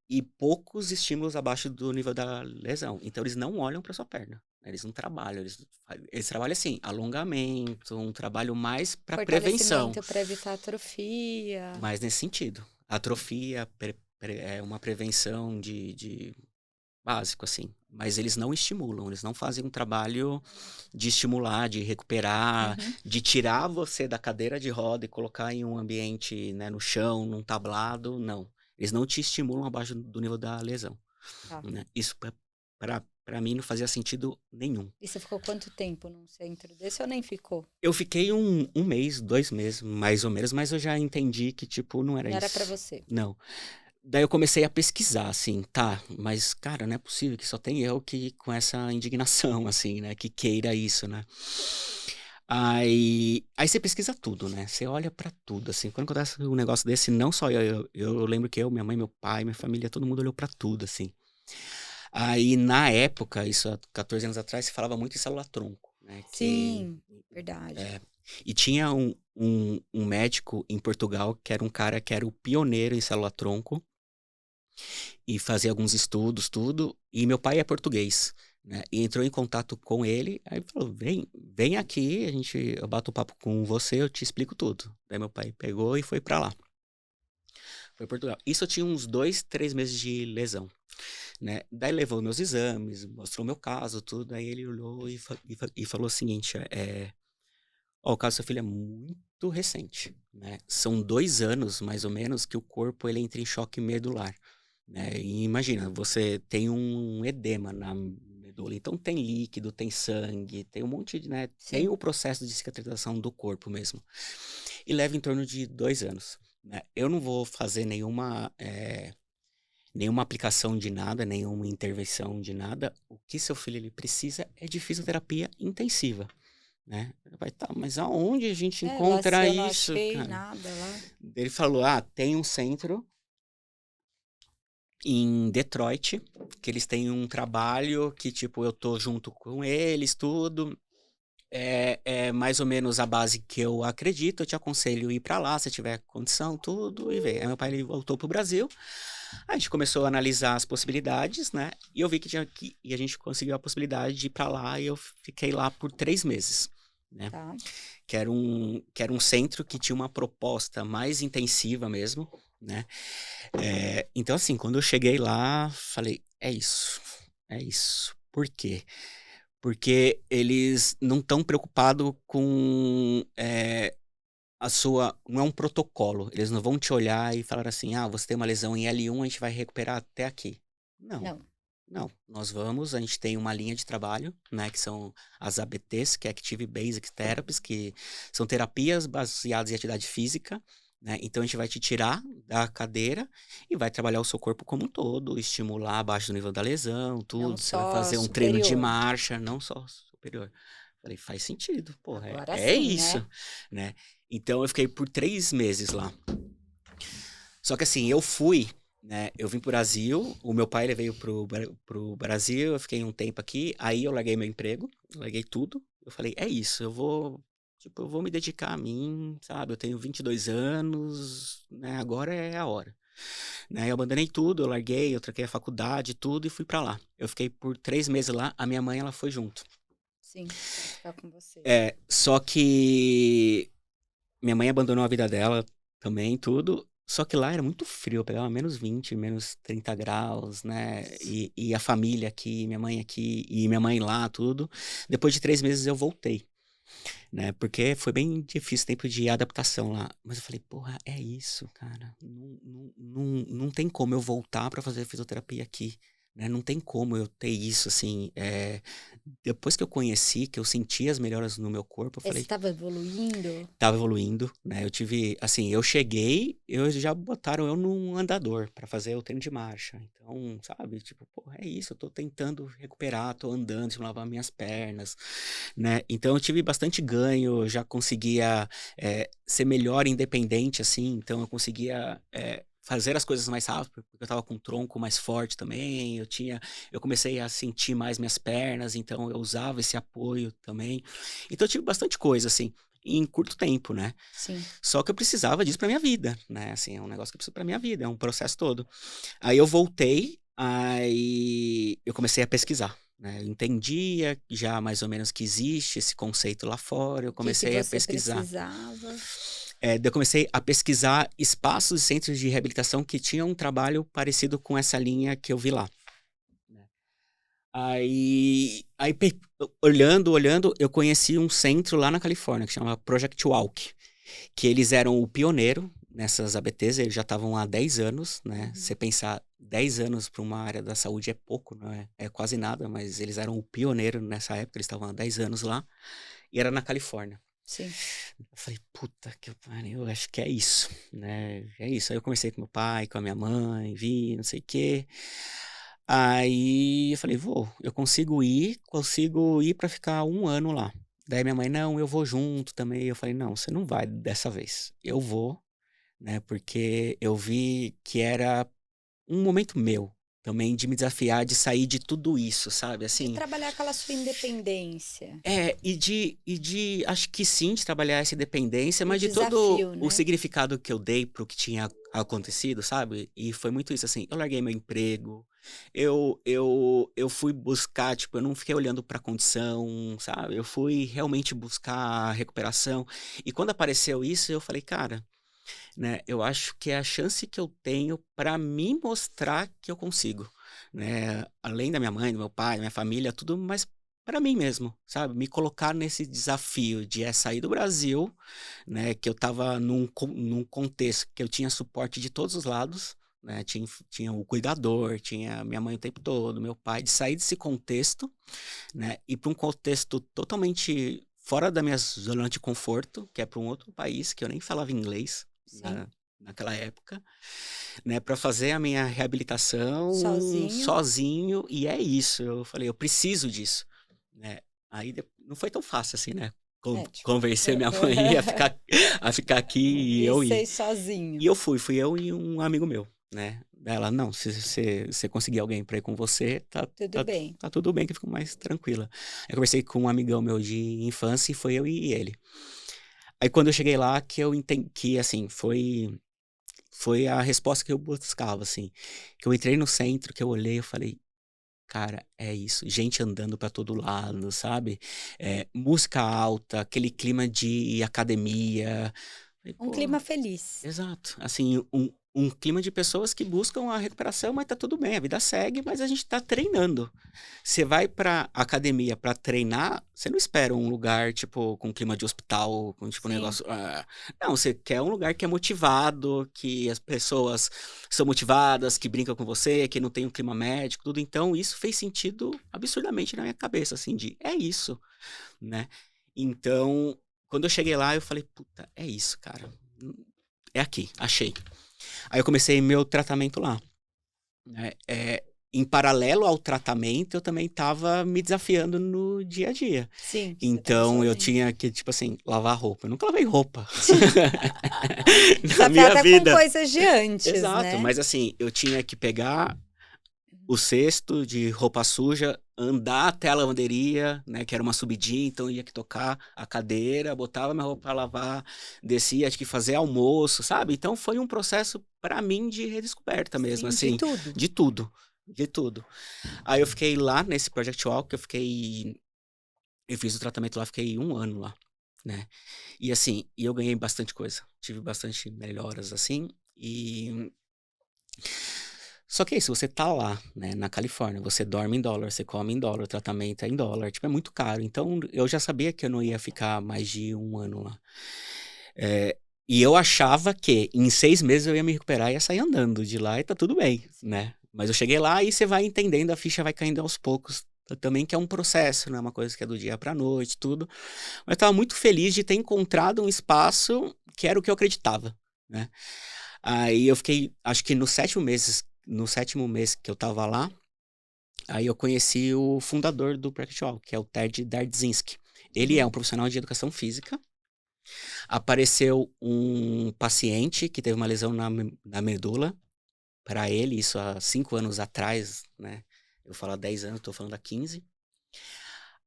E poucos estímulos abaixo do nível da lesão. Então, eles não olham para sua perna, né? Eles não trabalham. Eles trabalham assim, alongamento, um trabalho mais para prevenção. Fortalecimento para evitar atrofia. Mais nesse sentido. Atrofia é uma prevenção de básico, assim. Mas eles não estimulam, eles não fazem um trabalho de estimular, de recuperar, Uhum. de tirar você da cadeira de roda e colocar em um ambiente, né, no chão, num tablado, não. Eles não te estimulam abaixo do nível da lesão, Tá. né? Isso para pra mim não fazia sentido nenhum. E você ficou quanto tempo num centro desse ou nem ficou? Eu fiquei um mês, 2 meses, mais ou menos, mas eu já entendi que, tipo, não era Não era pra isso. você. Não. Daí eu comecei a pesquisar, assim, tá, mas, cara, não é possível que só tem eu que com essa indignação, assim, né, que queira isso, né. Aí você pesquisa tudo, né, você olha pra tudo, assim, quando acontece um negócio desse, não só eu lembro que eu, minha mãe, meu pai, minha família, todo mundo olhou pra tudo, assim. Aí, na época, isso há 14 anos atrás, se falava muito em célula-tronco, né, que Sim, verdade. é, e tinha um médico em Portugal que era um cara que era o pioneiro em célula-tronco, e fazia alguns estudos, tudo. E meu pai é português, né? E entrou em contato com ele, aí falou: vem aqui, eu bato papo com você, eu te explico tudo. Daí meu pai pegou e foi pra lá, foi Portugal. Isso eu tinha uns 2, 3 meses de lesão, né? Daí levou meus exames, mostrou meu caso, tudo. Aí ele olhou e falou o seguinte: ó, o caso do seu filho é muito recente, né? São 2 anos, mais ou menos, que o corpo ele entra em choque medular, né? E imagina, você tem um edema na medula, então tem líquido, tem sangue, tem um monte de, né? Tem Sim. o processo de cicatrização do corpo mesmo. E leva em torno de 2 anos, né? Eu não vou fazer nenhuma aplicação de nada, nenhuma intervenção de nada. O que seu filho ele precisa é de fisioterapia intensiva, né? Vai tá, mas aonde a gente Lá se encontra eu não isso, achei cara? nada lá. Ele falou: tem um centro em Detroit, que eles têm um trabalho que, tipo, eu tô junto com eles, tudo. É mais ou menos a base que eu acredito. Eu te aconselho ir pra lá, se tiver condição, tudo, e ver. Aí meu pai ele voltou pro Brasil. A gente começou a analisar as possibilidades, né? E eu vi e a gente conseguiu a possibilidade de ir pra lá e eu fiquei lá por 3 meses, né? Tá. Que era um centro que tinha uma proposta mais intensiva mesmo, né? Então, assim, quando eu cheguei lá, falei, é isso, é isso. Por quê? Porque eles não estão preocupados com não é um protocolo. Eles não vão te olhar e falar assim, você tem uma lesão em L1, a gente vai recuperar até aqui. Não. Não. Não, a gente tem uma linha de trabalho, né, que são as ABTs, que é Active Basic Therapies, que são terapias baseadas em atividade física, né, então a gente vai te tirar da cadeira e vai trabalhar o seu corpo como um todo, estimular abaixo do nível da lesão, Não tudo, você vai só fazer um treino de superior. marcha, não só superior. Falei, faz sentido, porra, Agora é sim, isso, né? né, então eu fiquei por 3 meses lá. Só que assim, eu fui, né? Eu vim pro Brasil, o meu pai ele veio pro Brasil, eu fiquei um tempo aqui, aí eu larguei meu emprego, larguei tudo. Eu falei, é isso, eu vou me dedicar a mim, sabe? Eu tenho 22 anos, né? Agora é a hora. Né? Eu abandonei tudo, eu larguei, eu troquei a faculdade, tudo e fui pra lá. Eu fiquei por 3 meses lá, a minha mãe ela foi junto. Sim, pra ficar com você. Só que minha mãe abandonou a vida dela também, tudo. Só que lá era muito frio, eu pegava -20, -30 graus, né? E a família aqui, minha mãe aqui, e minha mãe lá, tudo. Depois de 3 meses eu voltei, né? Porque foi bem difícil o tempo de adaptação lá. Mas eu falei, porra, é isso, cara. Não tem como eu voltar pra fazer fisioterapia aqui, né? Não tem como eu ter isso, assim. Depois que eu conheci, que eu senti as melhoras no meu corpo, eu Você falei, estava evoluindo? tava evoluindo, né? Eu tive, assim, eu cheguei, eu já botaram eu num andador pra fazer o treino de marcha. Então, sabe, tipo, pô, é isso, eu tô tentando recuperar, tô andando, estimular minhas pernas, né? Então eu tive bastante ganho, eu já conseguia ser melhor independente, assim, então eu conseguia fazer as coisas mais rápido, porque eu tava com um tronco mais forte também, eu comecei a sentir mais minhas pernas, então eu usava esse apoio também. Então eu tive bastante coisa, assim, em curto tempo, né? Sim. Só que eu precisava disso pra minha vida, né? Assim, é um negócio que eu preciso pra minha vida, é um processo todo. Aí eu voltei, aí eu comecei a pesquisar, né? Eu entendia já mais ou menos que existe esse conceito lá fora, eu O que comecei a você pesquisar. precisava? Daí eu comecei a pesquisar espaços e centros de reabilitação que tinham um trabalho parecido com essa linha que eu vi lá. Aí olhando, eu conheci um centro lá na Califórnia que chama Project Walk, que eles eram o pioneiro nessas ABTs, eles já estavam há 10 anos, né? Você pensar 10 anos para uma área da saúde é pouco, não é? É quase nada, mas eles eram o pioneiro nessa época, eles estavam há 10 anos lá, e era na Califórnia. Sim. Eu falei, puta que pariu, eu acho que é isso, né? É isso. Aí eu conversei com meu pai, com a minha mãe, vi, não sei o quê. Aí eu falei, eu consigo ir para ficar um ano lá. Daí minha mãe, não, eu vou junto também. Eu falei, não, você não vai dessa vez. Eu vou, né? Porque eu vi que era um momento meu também de me desafiar, de sair de tudo isso, sabe? De Assim, trabalhar aquela sua independência. acho que sim, de trabalhar essa independência, O mas de todo desafio, o né? significado que eu dei pro que tinha acontecido, sabe? E foi muito isso, assim, eu larguei meu emprego, eu fui buscar, tipo, eu não fiquei olhando pra condição, sabe? Eu fui realmente buscar a recuperação. E quando apareceu isso, eu falei, cara, né? Eu acho que é a chance que eu tenho para me mostrar que eu consigo, né? Além da minha mãe, do meu pai, da minha família, tudo, mas para mim mesmo, sabe? Me colocar nesse desafio de sair do Brasil, né? Que eu tava num contexto que eu tinha suporte de todos os lados, né? Tinha o cuidador, tinha minha mãe o tempo todo, meu pai, de sair desse contexto, né? E para um contexto totalmente fora da minha zona de conforto, que é para um outro país que eu nem falava inglês, Sim. naquela época, né, para fazer a minha reabilitação Sozinho. sozinho, e é isso. Eu falei, eu preciso disso, né? Aí não foi tão fácil assim, né? É, tipo. Convencer minha mãe a ficar aqui e E eu ir. ser sozinho. E eu fui eu e um amigo meu, né? Ela, não, se você conseguir alguém pra ir com você, Tudo bem. tá tudo bem, que eu fico mais tranquila. Eu conversei com um amigão meu de infância e foi eu e ele. Aí quando eu cheguei lá, que eu entendi que, assim, foi a resposta que eu buscava, assim. Que eu entrei no centro, que eu olhei, eu falei, cara, é isso. Gente andando pra todo lado, sabe? Música alta, aquele clima de academia. Falei, Um pô, clima feliz. exato. Assim, um clima de pessoas que buscam a recuperação, mas tá tudo bem, a vida segue, mas a gente tá treinando. Você vai pra academia pra treinar, você não espera um lugar, tipo, com clima de hospital, com, tipo, um Sim. negócio... Não, você quer um lugar que é motivado, que as pessoas são motivadas, que brincam com você, que não tem um clima médico, tudo. Então, isso fez sentido absurdamente na minha cabeça, assim, é isso, né? Então, quando eu cheguei lá, eu falei, puta, é isso, cara. É aqui, achei. Aí eu comecei meu tratamento lá, né? Em paralelo ao tratamento, eu também estava me desafiando no dia a dia. Sim, você tava Então, eu sozinho. tinha que, tipo assim, lavar roupa. Eu nunca lavei roupa na minha Desafiada com vida. coisas de antes, Exato, né? mas assim, eu tinha que pegar o cesto de roupa suja, andar até a lavanderia, né, que era uma subidinha, então eu ia que tocar a cadeira, botava minha roupa para lavar, descia, tinha que fazer almoço, sabe? Então foi um processo para mim de redescoberta mesmo, Sim, de assim, tudo. de tudo, de tudo. Aí eu fiquei lá nesse Project Walk, eu fiz o tratamento lá, fiquei um ano lá, né? E assim, eu ganhei bastante coisa, tive bastante melhoras assim, e só que é isso, você tá lá, né, na Califórnia, você dorme em dólar, você come em dólar, o tratamento é em dólar, tipo, é muito caro. Então, eu já sabia que eu não ia ficar mais de um ano lá. É, e eu achava que em 6 meses eu ia me recuperar e ia sair andando de lá e tá tudo bem, né? Mas eu cheguei lá e você vai entendendo, a ficha vai caindo aos poucos. Também que é um processo, não é uma coisa que é do dia pra noite, tudo. Mas eu tava muito feliz de ter encontrado um espaço que era o que eu acreditava, né? Aí eu fiquei, acho que no sétimo mês que eu tava lá, aí eu conheci o fundador do Practice Walk, que é o Ted Dardzinski. Ele é um Uhum. profissional de educação física. Apareceu um paciente que teve uma lesão na medula para ele, isso há 5 anos atrás, né? Eu falo há 10 anos, tô falando há 15.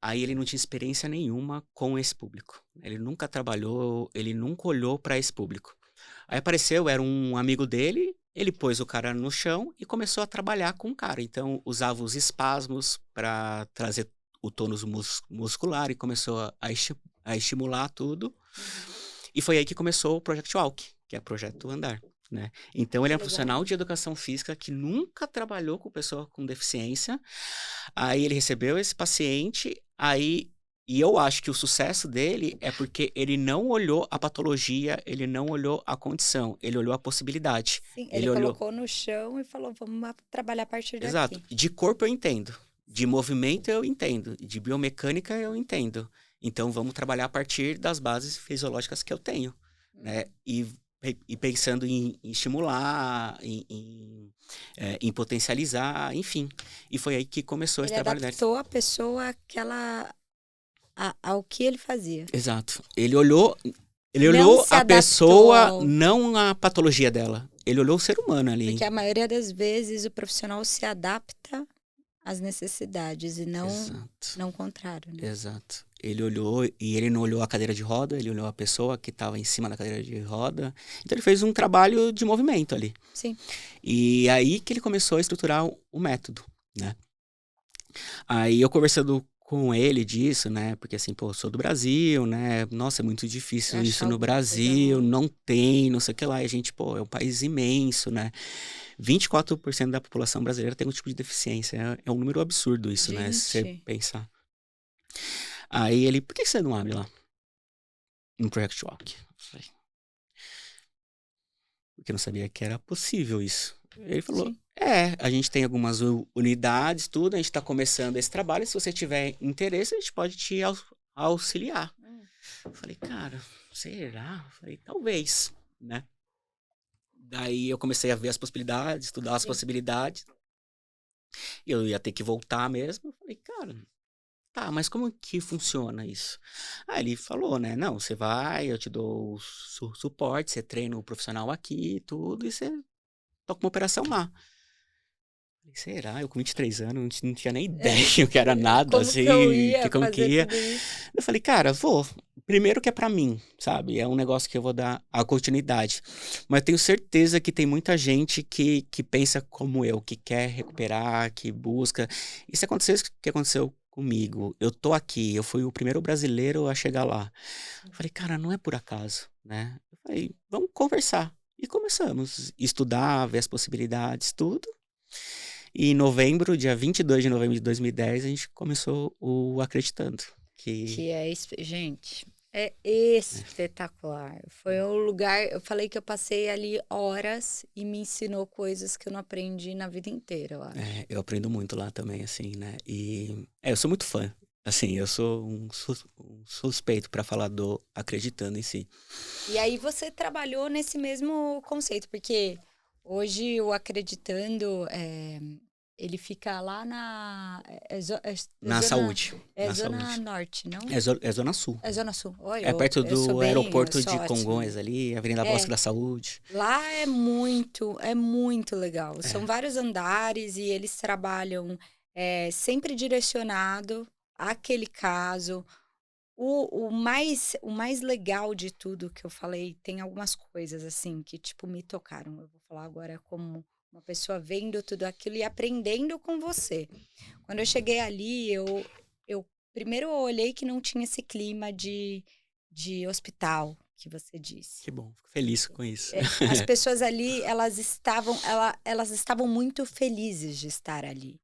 Aí ele não tinha experiência nenhuma com esse público. Ele nunca trabalhou, ele nunca olhou para esse público. Aí apareceu, era um amigo dele, ele pôs o cara no chão e começou a trabalhar com o cara. Então usava os espasmos para trazer o tônus muscular e começou a estimular tudo. Uhum. E foi aí que começou o Project Walk, que é o Projeto Andar, né? Então ele Que é um legal. profissional de educação física que nunca trabalhou com pessoa com deficiência. Aí ele recebeu esse paciente, aí E eu acho que o sucesso dele é porque ele não olhou a patologia, ele não olhou a condição, ele olhou a possibilidade. Sim, ele Ele olhou. colocou no chão e falou, vamos trabalhar a partir Exato. daqui. De corpo eu entendo. De movimento eu entendo. De biomecânica eu entendo. Então vamos trabalhar a partir das bases fisiológicas que eu tenho, né? E pensando em estimular, em potencializar, enfim. E foi aí que começou esse Ele trabalho dele. adaptou a pessoa ao que ele fazia. Exato. Ele olhou Não se a adaptou pessoa, ao- não a patologia dela. Ele olhou o ser humano ali. Porque a maioria das vezes o profissional se adapta às necessidades e não Exato. o contrário, né? Exato. Ele olhou e ele não olhou a cadeira de roda, ele olhou a pessoa que estava em cima da cadeira de roda. Então ele fez um trabalho de movimento ali. Sim. E aí que ele começou a estruturar o método, né? Aí eu conversando com ele disso, né? Porque assim, pô, eu sou do Brasil, né? Nossa, é muito difícil Achar isso no alguma coisa Brasil, lá. não tem, não sei o que lá. E a gente, pô, é um país imenso, né? 24% da população brasileira tem um tipo de deficiência. É um número absurdo isso, né? Se você Gente. pensar. Aí ele, por que você não abre lá? Um Project Walk. Eu falei, porque eu não sabia que era possível isso. Ele falou, Sim. a gente tem algumas unidades, tudo, a gente está começando esse trabalho, se você tiver interesse, a gente pode te auxiliar. Eu falei, cara, será? Eu falei, talvez, né? Daí eu comecei a ver as possibilidades, estudar as Sim. possibilidades. E eu ia ter que voltar mesmo. Eu falei, cara, tá, mas como que funciona isso? Aí ele falou, né? Não, você vai, eu te dou o suporte, você treina o profissional aqui e tudo, e você toca uma operação lá. Falei, será? Eu com 23 anos não tinha nem ideia o que era nada, Como assim, que eu ia como que fazer ia. tudo isso? Eu falei, cara, vou. Primeiro que é pra mim, sabe? É um negócio que eu vou dar a continuidade. Mas eu tenho certeza que tem muita gente que pensa como eu, que quer recuperar, que busca. E se acontecesse o que aconteceu comigo, eu tô aqui, eu fui o primeiro brasileiro a chegar lá. Eu falei, cara, não é por acaso, né? Eu falei, vamos conversar. E começamos a estudar, ver as possibilidades, tudo. E em novembro, dia 22 de novembro de 2010, a gente começou o Acreditando. Que é, gente, é espetacular. Foi um lugar, eu falei que eu passei ali horas e me ensinou coisas que eu não aprendi na vida inteira, eu acho. Eu aprendo muito lá também, assim, né? E eu sou muito fã. Assim, eu sou um suspeito para falar do Acreditando em si. E aí você trabalhou nesse mesmo conceito, porque hoje o Acreditando, ele fica lá na... Na saúde. É Na zona saúde. norte, não? É Zona Sul. É zona sul. Oi, É perto eu sou do bem, aeroporto eu sou de ótima. Congonhas ali, Avenida Bosque da Saúde. Lá é muito legal. São vários andares e eles trabalham sempre direcionado àquele caso. O mais legal de tudo que eu falei, tem algumas coisas assim que, tipo, me tocaram. Eu vou falar agora como uma pessoa vendo tudo aquilo e aprendendo com você. Quando eu cheguei ali, eu primeiro eu olhei que não tinha esse clima de hospital que você disse. Que bom, fico feliz com isso. As pessoas ali, elas estavam muito felizes de estar ali.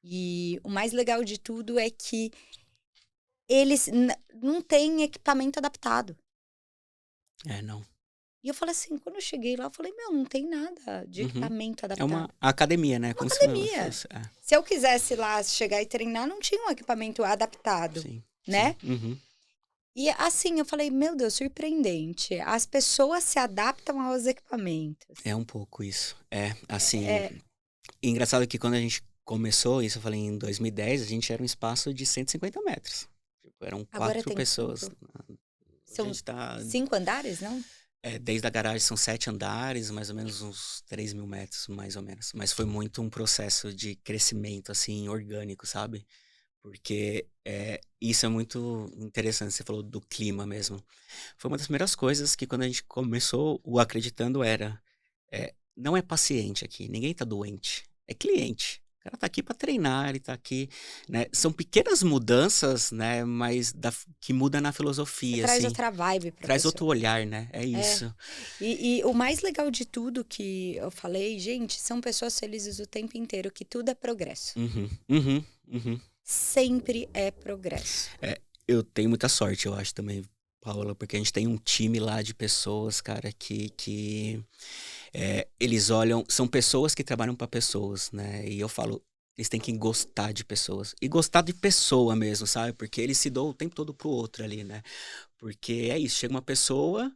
E o mais legal de tudo é que eles não têm equipamento adaptado. Não. E eu falei assim, quando eu cheguei lá, eu falei, meu, não tem nada de equipamento É adaptado. uma academia, né? Uma academia. Se eu quisesse lá chegar e treinar, não tinha um equipamento adaptado, Sim, né? sim. Uhum. E assim, eu falei, meu Deus, surpreendente. As pessoas se adaptam aos equipamentos. É um pouco isso. Assim, engraçado que quando a gente começou, isso eu falei em 2010, a gente era um espaço de 150 metros. Tipo, eram Agora 4 tem pessoas. São 5 andares, não? Desde a garagem são 7 andares, mais ou menos uns 3.000 metros, mais ou menos. Mas foi muito um processo de crescimento, assim, orgânico, sabe? Porque isso é muito interessante, você falou do clima mesmo. Foi uma das primeiras coisas que quando a gente começou o Acreditando não é paciente aqui, ninguém tá doente, é cliente. O cara tá aqui para treinar, ele tá aqui, né? São pequenas mudanças, né? Mas que muda na filosofia, Você traz assim. outra vibe pra Traz pessoa. outro olhar, né? É isso. E o mais legal de tudo que eu falei, gente, são pessoas felizes o tempo inteiro, que tudo é progresso. Uhum. Sempre é progresso. Eu tenho muita sorte, eu acho também, Paula, porque a gente tem um time lá de pessoas, cara, que eles olham, são pessoas que trabalham para pessoas, né? E eu falo, eles têm que gostar de pessoas. E gostar de pessoa mesmo, sabe? Porque eles se dão o tempo todo pro outro ali, né? Porque é isso, chega uma pessoa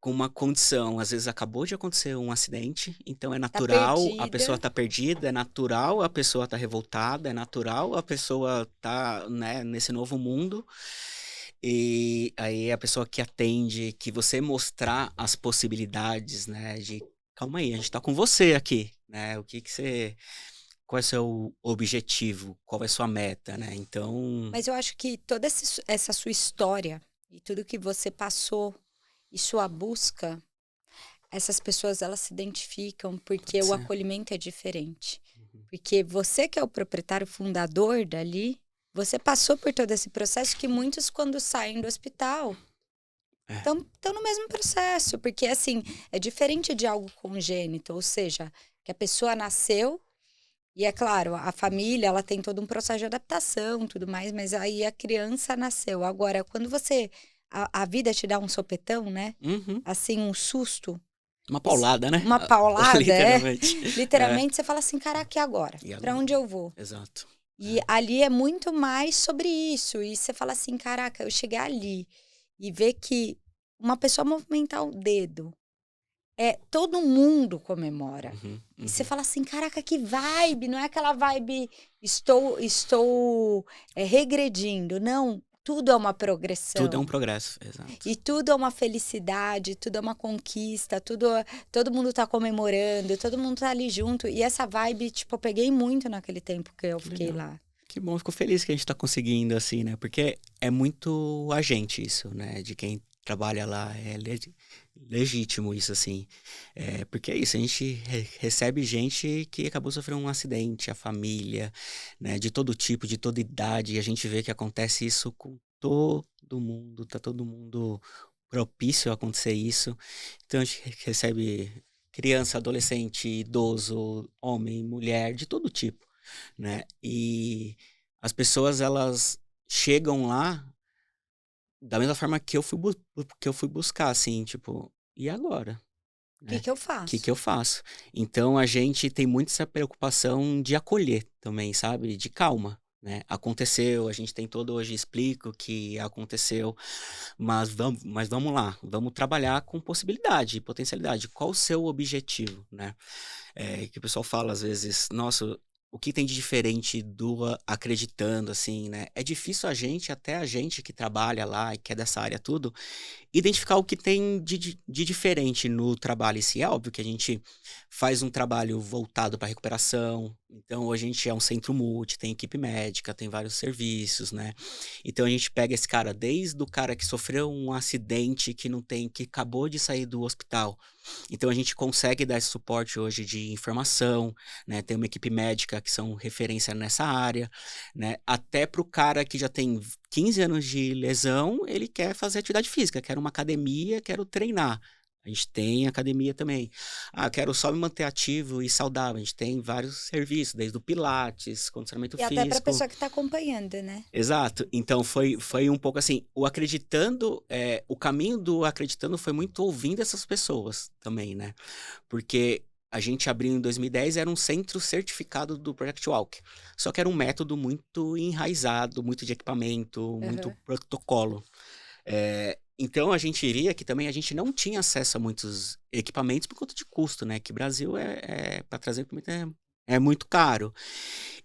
com uma condição, às vezes acabou de acontecer um acidente, então é Tá natural a pessoa perdida. tá perdida, é natural a pessoa tá revoltada, é natural a pessoa tá, né, nesse novo mundo. E aí a pessoa que atende, que você mostrar as possibilidades, né, de calma aí, a gente tá com você aqui, né? O que que você, qual é o seu objetivo? Qual é a sua meta, né? Então, Mas eu acho que toda essa sua história e tudo que você passou e sua busca, essas pessoas elas se identificam porque pode o ser. acolhimento é diferente. Uhum. Porque você que é o proprietário fundador dali, você passou por todo esse processo que muitos quando saem do hospital É. estão no mesmo processo, porque assim, é diferente de algo congênito, ou seja, que a pessoa nasceu e é claro, a família, ela tem todo um processo de adaptação, tudo mais, mas aí a criança nasceu. Agora, quando a vida te dá um sopetão, né? Uhum. Assim, um susto, Uma paulada, né? uma paulada, Literalmente. É. literalmente você fala assim, caraca, e agora? E Pra agora? onde eu vou? Exato. E É. ali é muito mais sobre isso. E você fala assim, caraca, eu chegar ali e ver que uma pessoa movimentar o dedo, todo mundo comemora. Uhum, E você uhum. fala assim, caraca, que vibe, não é aquela vibe, estou regredindo. Não, tudo é uma Tudo é um progressão. progresso, exato. E tudo é uma felicidade, tudo é uma conquista, todo mundo tá comemorando, todo mundo tá ali junto. E essa vibe, tipo, eu peguei muito naquele tempo que eu Que fiquei legal. lá. Que bom, fico feliz que a gente tá conseguindo, assim, né? Porque é muito a gente isso, né? De quem trabalha lá, é legítimo isso, assim. Porque é isso, a gente recebe gente que acabou sofrendo um acidente, a família, né? De todo tipo, de toda idade, e a gente vê que acontece isso com todo mundo, tá todo mundo propício a acontecer isso. Então a gente recebe criança, adolescente, idoso, homem, mulher, de todo tipo, né? E as pessoas, elas chegam lá da mesma forma que que eu fui buscar, assim, tipo, e agora, O que né? que eu O que faço? que eu faço? Então a gente tem muito essa preocupação de acolher também, sabe? De calma, né? Aconteceu, a gente tem todo hoje explico que aconteceu, mas vamos lá, vamos trabalhar com possibilidade, potencialidade. Qual o seu objetivo, né? Que o pessoal fala às vezes, nossa, o que tem de diferente do acreditando, assim, né? É difícil até a gente que trabalha lá e que é dessa área tudo, identificar o que tem de diferente no trabalho em si. É óbvio que a gente faz um trabalho voltado para recuperação, então a gente é um centro multi, tem equipe médica, tem vários serviços, né? Então a gente pega esse cara, desde o cara que sofreu um acidente que não tem, que acabou de sair do hospital. Então a gente consegue dar esse suporte hoje de informação, né? Tem uma equipe médica que são referência nessa área, né? Até para o cara que já tem 15 anos de lesão, ele quer fazer atividade física, quer uma academia, quero treinar. A gente tem academia também. Ah, quero só me manter ativo e saudável. A gente tem vários serviços, desde o Pilates, condicionamento E até para a físico. pessoa que está acompanhando, né? Exato. Então foi um pouco assim, o caminho do acreditando foi muito ouvindo essas pessoas também, né? Porque a gente abriu em 2010, era um centro certificado do Project Walk. Só que era um método muito enraizado, muito de equipamento, muito Aham. protocolo. Então a gente via que também a gente não tinha acesso a muitos equipamentos por conta de custo, né? Que o Brasil para trazer equipamento é muito caro.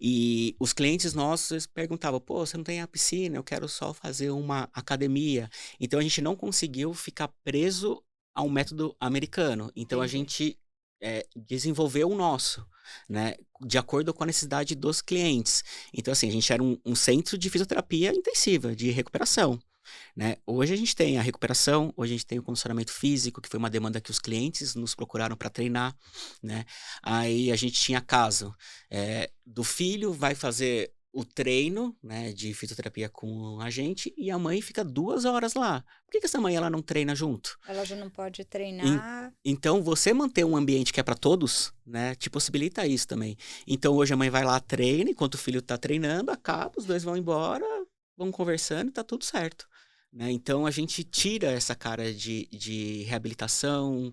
E os clientes nossos perguntavam, pô, você não tem a piscina, eu quero só fazer uma academia. Então a gente não conseguiu ficar preso a um método americano. Então a Entendi. gente desenvolveu o nosso, né? De acordo com a necessidade dos clientes. Então, assim, a gente era um centro de fisioterapia intensiva, de recuperação. Né? Hoje a gente tem a recuperação, hoje a gente tem o condicionamento físico, que foi uma demanda que os clientes nos procuraram para treinar, né? Aí a gente tinha caso do filho vai fazer o treino, né, de fisioterapia com a gente e a mãe fica 2 horas lá. Por que essa mãe ela não treina junto? Ela já não pode En- treinar. Então, você manter um ambiente que é para todos, né, te possibilita isso também. Então, hoje a mãe vai lá, treina, enquanto o filho tá treinando, acaba, os dois vão embora, vão conversando e tá tudo certo. Né? Então, a gente tira essa cara de reabilitação,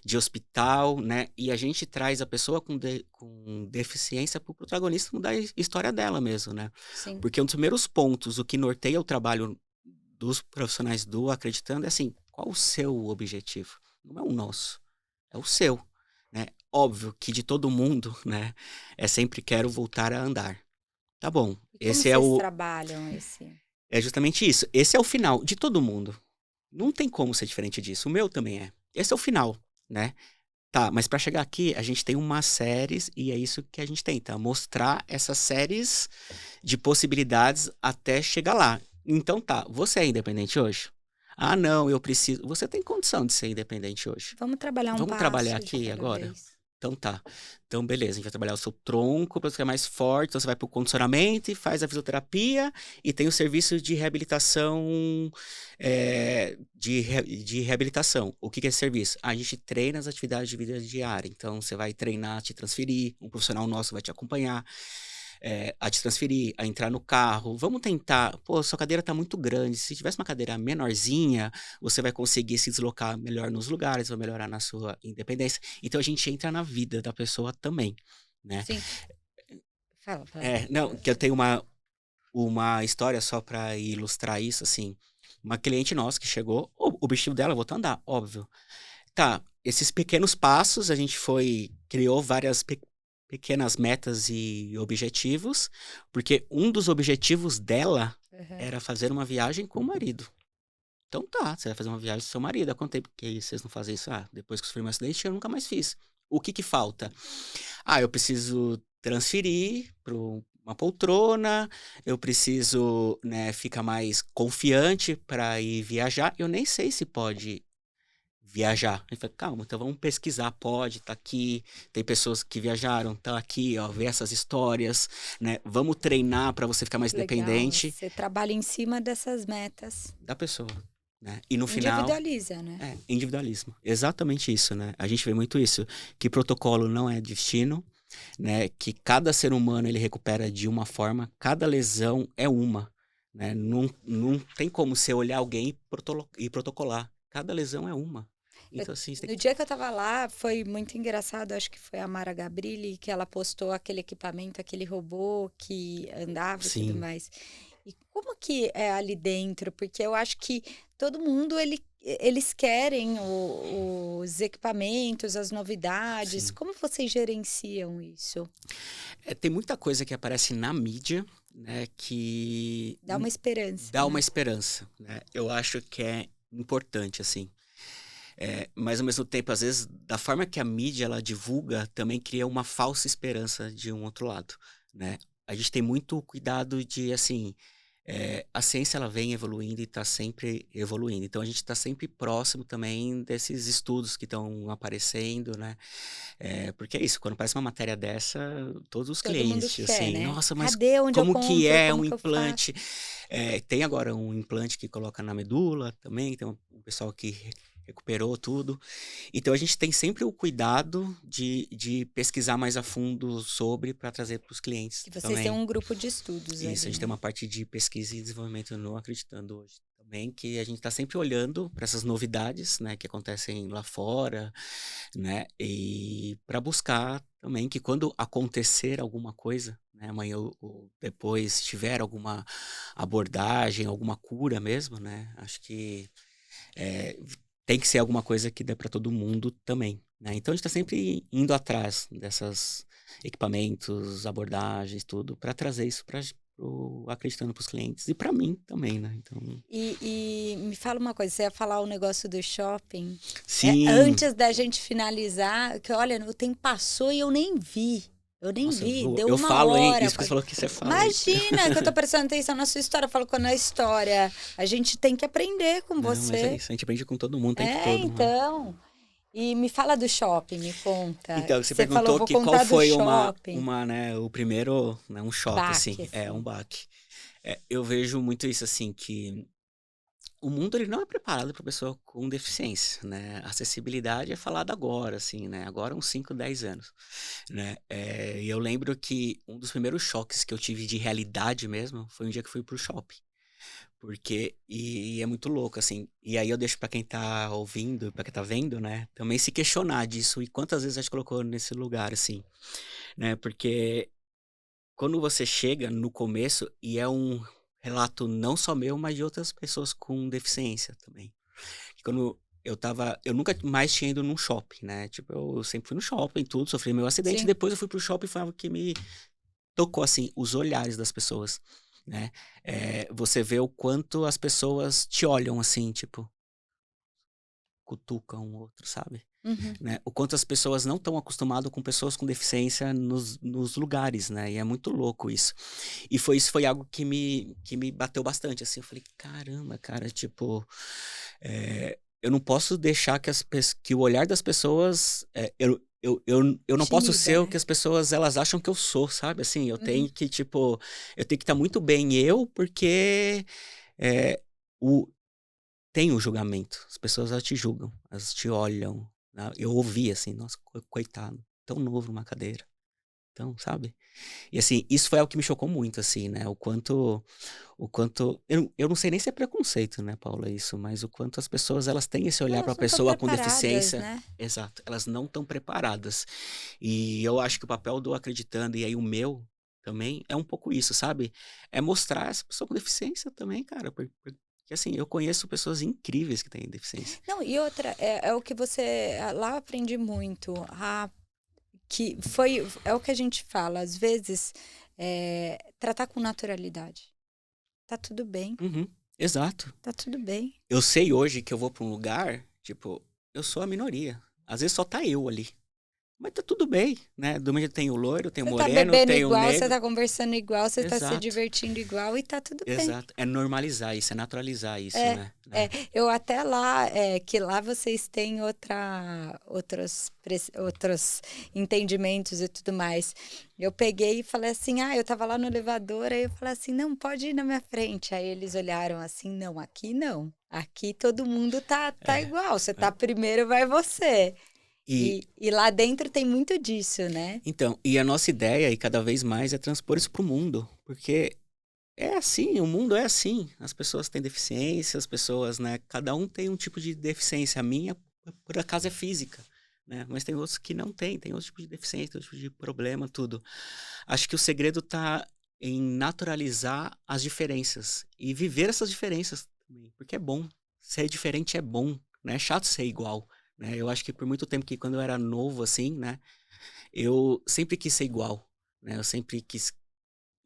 de hospital, né? E a gente traz a pessoa com deficiência para o protagonista mudar a história dela mesmo, né? Sim. Porque um dos primeiros pontos, o que norteia o trabalho dos profissionais do Acreditando é assim, qual o seu objetivo? Não é o nosso, é o seu, né? Óbvio que de todo mundo, né? É sempre quero voltar a andar. Tá bom, E como esse é vocês o... trabalham esse? É justamente isso. Esse é o final de todo mundo. Não tem como ser diferente disso. O meu também é. Esse é o final, né? Tá, mas para chegar aqui, a gente tem umas séries e é isso que a gente tenta, mostrar essas séries de possibilidades até chegar lá. Então tá, você é independente hoje? Ah, não, eu preciso. Você tem condição de ser independente hoje. Vamos trabalhar um Vamos trabalhar passo de aqui cada agora? vez. Então tá. Então beleza, a gente vai trabalhar o seu tronco para ficar mais forte, então você vai pro condicionamento e faz a fisioterapia e tem o serviço de reabilitação, de reabilitação. O que é esse serviço? A gente treina as atividades de vida diária, então você vai treinar, te transferir, um profissional nosso vai te acompanhar, a te transferir, a entrar no carro. Vamos tentar, pô, sua cadeira tá muito grande, se tivesse uma cadeira menorzinha, você vai conseguir se deslocar melhor nos lugares, vai melhorar na sua independência. Então a gente entra na vida da pessoa também, né? Sim. Fala. Não, que eu tenho uma história só para ilustrar isso, assim. Uma cliente nossa que chegou, o objetivo dela, voltou a andar, óbvio. Tá, esses pequenos passos, a gente criou várias pequenas metas e objetivos, porque um dos objetivos dela era fazer uma viagem com o marido. Então tá, você vai fazer uma viagem com seu marido. Há quanto tempo que vocês não fazem isso? Ah, depois que sofri um acidente, eu nunca mais fiz. O que falta? Ah, eu preciso transferir para uma poltrona, eu preciso, né, ficar mais confiante para ir viajar. Eu nem sei se pode viajar. Ele falou, calma, então vamos pesquisar, pode, tá aqui, tem pessoas que viajaram, tá aqui, ó, vê essas histórias, né? Vamos treinar para você ficar mais Legal. independente Você trabalha em cima dessas metas. da pessoa, né? E no final, Individualiza, né? individualismo. Exatamente isso, né? A gente vê muito isso, que protocolo não é destino, né? Que cada ser humano ele recupera de uma forma, cada lesão é uma, né? Não tem como você olhar alguém e protocolar. Cada lesão é uma. Então, assim, você tem No dia que eu tava lá, foi muito engraçado, acho que foi a Mara Gabrilli, que ela postou aquele equipamento, aquele robô que andava e tudo Sim, mais. E como que é ali dentro? Porque eu acho que todo mundo, eles querem os equipamentos, as novidades. sim. Como vocês gerenciam isso? Tem muita coisa que aparece na mídia, né, que Dá uma esperança, dá uma né? esperança, né? Eu acho que é importante, assim. Mas, ao mesmo tempo, às vezes, da forma que a mídia ela divulga, também cria uma falsa esperança de um outro lado, né? A gente tem muito cuidado de, assim, a ciência ela vem evoluindo e está sempre evoluindo. Então, a gente está sempre próximo também desses estudos que estão aparecendo, né? Porque é isso, quando aparece uma matéria dessa, todos os Todo mundo clientes, quer, assim, né? nossa, mas Cadê onde eu como que compro? é Como um que eu faço? implante? Tem agora um implante que coloca na medula também, tem um pessoal que recuperou tudo. Então a gente tem sempre o cuidado de pesquisar mais a fundo sobre para trazer para os clientes Que vocês têm também. um grupo de estudos Isso, a ali, gente tem né? uma parte de pesquisa e desenvolvimento no Acreditando hoje também, que a gente está sempre olhando para essas novidades, né, que acontecem lá fora, né, e para buscar também que quando acontecer alguma coisa, né, amanhã ou depois tiver alguma abordagem, alguma cura mesmo, né, acho que é, tem que ser alguma coisa que dê para todo mundo também, né? Então a gente está sempre indo atrás dessas equipamentos, abordagens, tudo, para trazer isso para acreditando para os clientes e para mim também, né? Então, E me fala uma coisa, você ia falar o negócio do shopping. sim, Antes da gente finalizar, que olha, o tempo passou e eu nem vi. Eu nem nossa, vi, deu eu uma falo, hein? hora. Isso que você falou que você fala, hein? Imagina que eu tô prestando atenção na sua história. Eu falo quando é história, a gente tem que aprender com Não, mas é você. isso, a gente aprende com todo mundo o tempo todo, né? Então. E me fala do shopping, me conta. Então, você Você falou, perguntou vou que qual contar do foi shopping. né, o primeiro, né, um choque, Baque, assim, um assim. baque. Eu vejo muito isso, assim, que o mundo ele não é preparado para pessoa com deficiência, né? Acessibilidade é falado agora, assim, né? Agora uns 5, 10 anos, né? E eu lembro que um dos primeiros choques que eu tive de realidade mesmo foi um dia que eu fui pro shopping, E é muito louco, assim. E aí eu deixo pra quem tá ouvindo, pra quem tá vendo, né? Também se questionar disso. E quantas vezes a gente colocou nesse lugar, assim, né? Porque quando você chega no começo, e é um relato não só meu, mas de outras pessoas com deficiência também. Quando eu nunca mais tinha ido num shopping, né? Tipo, eu sempre fui no shopping, tudo, sofri meu acidente, Sim. depois eu fui pro shopping e foi algo que me tocou, assim, os olhares das pessoas, né? Você vê o quanto as pessoas te olham, assim, tipo, cutucam o outro, sabe? Uhum. Né? O quanto as pessoas não estão acostumadas com pessoas com deficiência nos lugares, né? E é muito louco isso. E foi algo que me bateu bastante, assim. Eu falei, caramba, cara, tipo, eu não posso deixar que o olhar das pessoas, eu não Te posso iniba, ser o né? que as pessoas, elas acham que eu sou, sabe? Assim, eu Uhum. tenho que, tipo, eu tenho que estar muito bem eu, porque é, o, tem o julgamento. As pessoas, elas te julgam, elas te olham, né? Eu ouvi assim, nossa, coitado, tão novo numa cadeira. Então, sabe? E assim, isso foi algo que me chocou muito, assim, né? Eu não sei nem se é preconceito, né, Paula, isso, mas o quanto as pessoas, elas têm esse olhar para Elas a não estão pessoa com preparadas, deficiência. né? Exato, elas não estão preparadas. E eu acho que o papel do Acreditando, e aí o meu também, é um pouco isso, sabe? É mostrar essa pessoa com deficiência também, cara, porque assim, eu conheço pessoas incríveis que têm deficiência. Não, e outra, é o que você. Lá eu aprendi muito. Que foi. É o que a gente fala, às vezes, tratar com naturalidade. Tá tudo bem, Uhum, exato. tá tudo bem. Eu sei hoje que eu vou pra um lugar, tipo, eu sou a minoria. Às vezes só tá eu ali. Mas tá tudo bem, né? Do mesmo jeito tem o loiro, tem o Você tá moreno, bebendo tem o igual, você negro. tá conversando igual, você tá se Exato, divertindo igual e tá tudo bem. exato. É normalizar isso, é naturalizar isso, É, né? eu até lá, que lá vocês têm outros entendimentos e tudo mais. Eu peguei e falei assim, eu tava lá no elevador, aí eu falei assim, não, pode ir na minha frente. Aí eles olharam assim, não, aqui não. Aqui todo mundo tá É, igual, você tá é. primeiro, vai você. E E lá dentro tem muito disso, né? então, e a nossa ideia, e cada vez mais, é transpor isso pro mundo. Porque é assim, o mundo é assim. As pessoas têm deficiência, as pessoas, né? Cada um tem um tipo de deficiência. A minha, por acaso, é física, né? Mas tem outros que não têm, tem outro tipo de deficiência, outro tipo de problema, tudo. Acho que o segredo tá em naturalizar as diferenças e viver essas diferenças também, porque é bom. Ser diferente é bom, né? É chato ser igual, né? Eu acho que por muito tempo que quando eu era novo, assim, né? Eu sempre quis ser igual, né? Eu sempre quis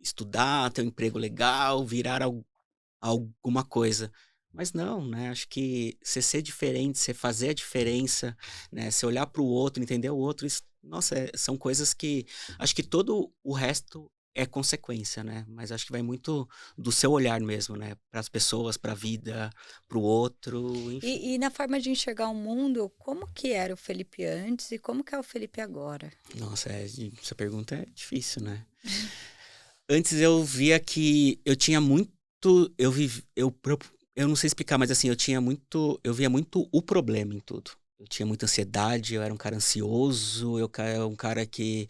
estudar, ter um emprego legal, virar alguma coisa. Mas não, né? Acho que você ser diferente, você fazer a diferença, né? Você olhar para o outro, entender o outro, isso, nossa, são coisas que acho que todo o resto é consequência, né? Mas acho que vai muito do seu olhar mesmo, né? Para as pessoas, para a vida, para o outro, enfim. E na forma de enxergar o mundo, como que era o Felipe antes e como que é o Felipe agora? Nossa, essa pergunta é difícil, né? Antes eu via que eu tinha muito, eu não sei explicar, mas assim, eu via muito o problema em tudo. Eu tinha muita ansiedade, eu era um cara ansioso, era um cara que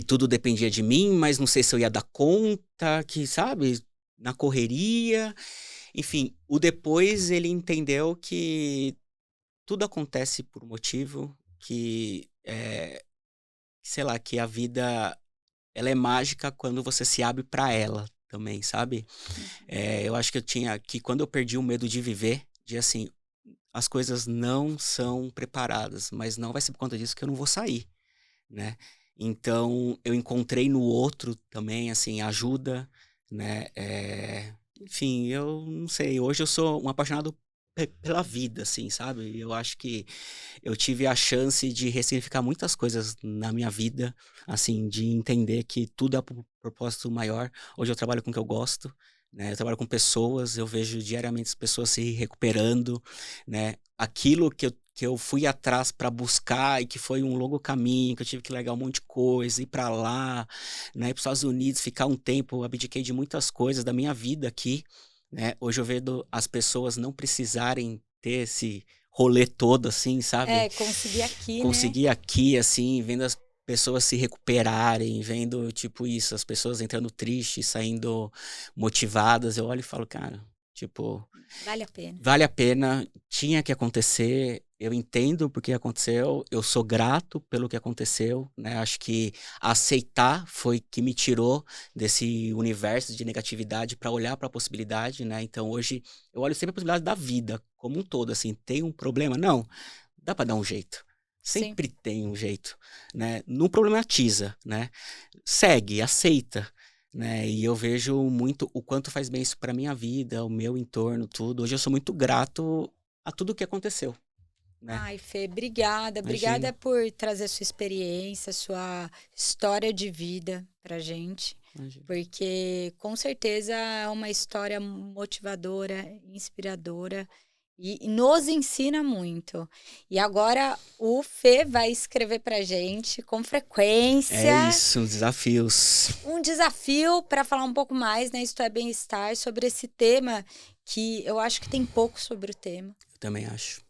tudo dependia de mim, mas não sei se eu ia dar conta, que, sabe, na correria. Enfim, o depois ele entendeu que tudo acontece por um motivo, sei lá, que a vida ela é mágica quando você se abre pra ela também, sabe? Eu acho que quando eu perdi o medo de viver, de assim, as coisas não são preparadas, mas não vai ser por conta disso que eu não vou sair, né? Então, eu encontrei no outro também, assim, ajuda, né? Enfim, eu não sei, hoje eu sou um apaixonado pela vida, assim, sabe? Eu acho que eu tive a chance de ressignificar muitas coisas na minha vida, assim, de entender que tudo é por propósito maior. Hoje eu trabalho com o que eu gosto, né? Eu trabalho com pessoas, eu vejo diariamente as pessoas se recuperando, né? Aquilo que eu fui atrás para buscar e que foi um longo caminho, que eu tive que largar um monte de coisa, ir para lá, né? Ir para os Estados Unidos, ficar um tempo, eu abdiquei de muitas coisas da minha vida aqui, né? Hoje eu vejo as pessoas não precisarem ter esse rolê todo, assim, sabe? Conseguir aqui, né? Conseguir aqui, assim, vendo as pessoas se recuperarem, vendo, tipo, isso, as pessoas entrando tristes, saindo motivadas, eu olho e falo, cara, Tipo, Vale a pena. vale a pena, tinha que acontecer, eu entendo porque aconteceu, eu sou grato pelo que aconteceu, né? Acho que aceitar foi que me tirou desse universo de negatividade para olhar para a possibilidade, né? Então hoje eu olho sempre a possibilidade da vida como um todo, assim, tem um problema? Não, dá para dar um jeito. Sim. Sempre tem um jeito, né? Não problematiza, né? Segue, aceita, né? E eu vejo muito o quanto faz bem isso para minha vida, o meu entorno, tudo. Hoje eu sou muito grato a tudo o que aconteceu, né? Ai, Fê, obrigada. Obrigada Imagina, por trazer sua experiência, sua história de vida pra gente. imagina. Porque com certeza é uma história motivadora, inspiradora e nos ensina muito. E agora o Fê vai escrever pra gente com É frequência isso, desafios. um desafio para falar um pouco mais, né? Isto é bem-estar, sobre esse tema que eu acho que tem pouco sobre o tema. Eu também acho.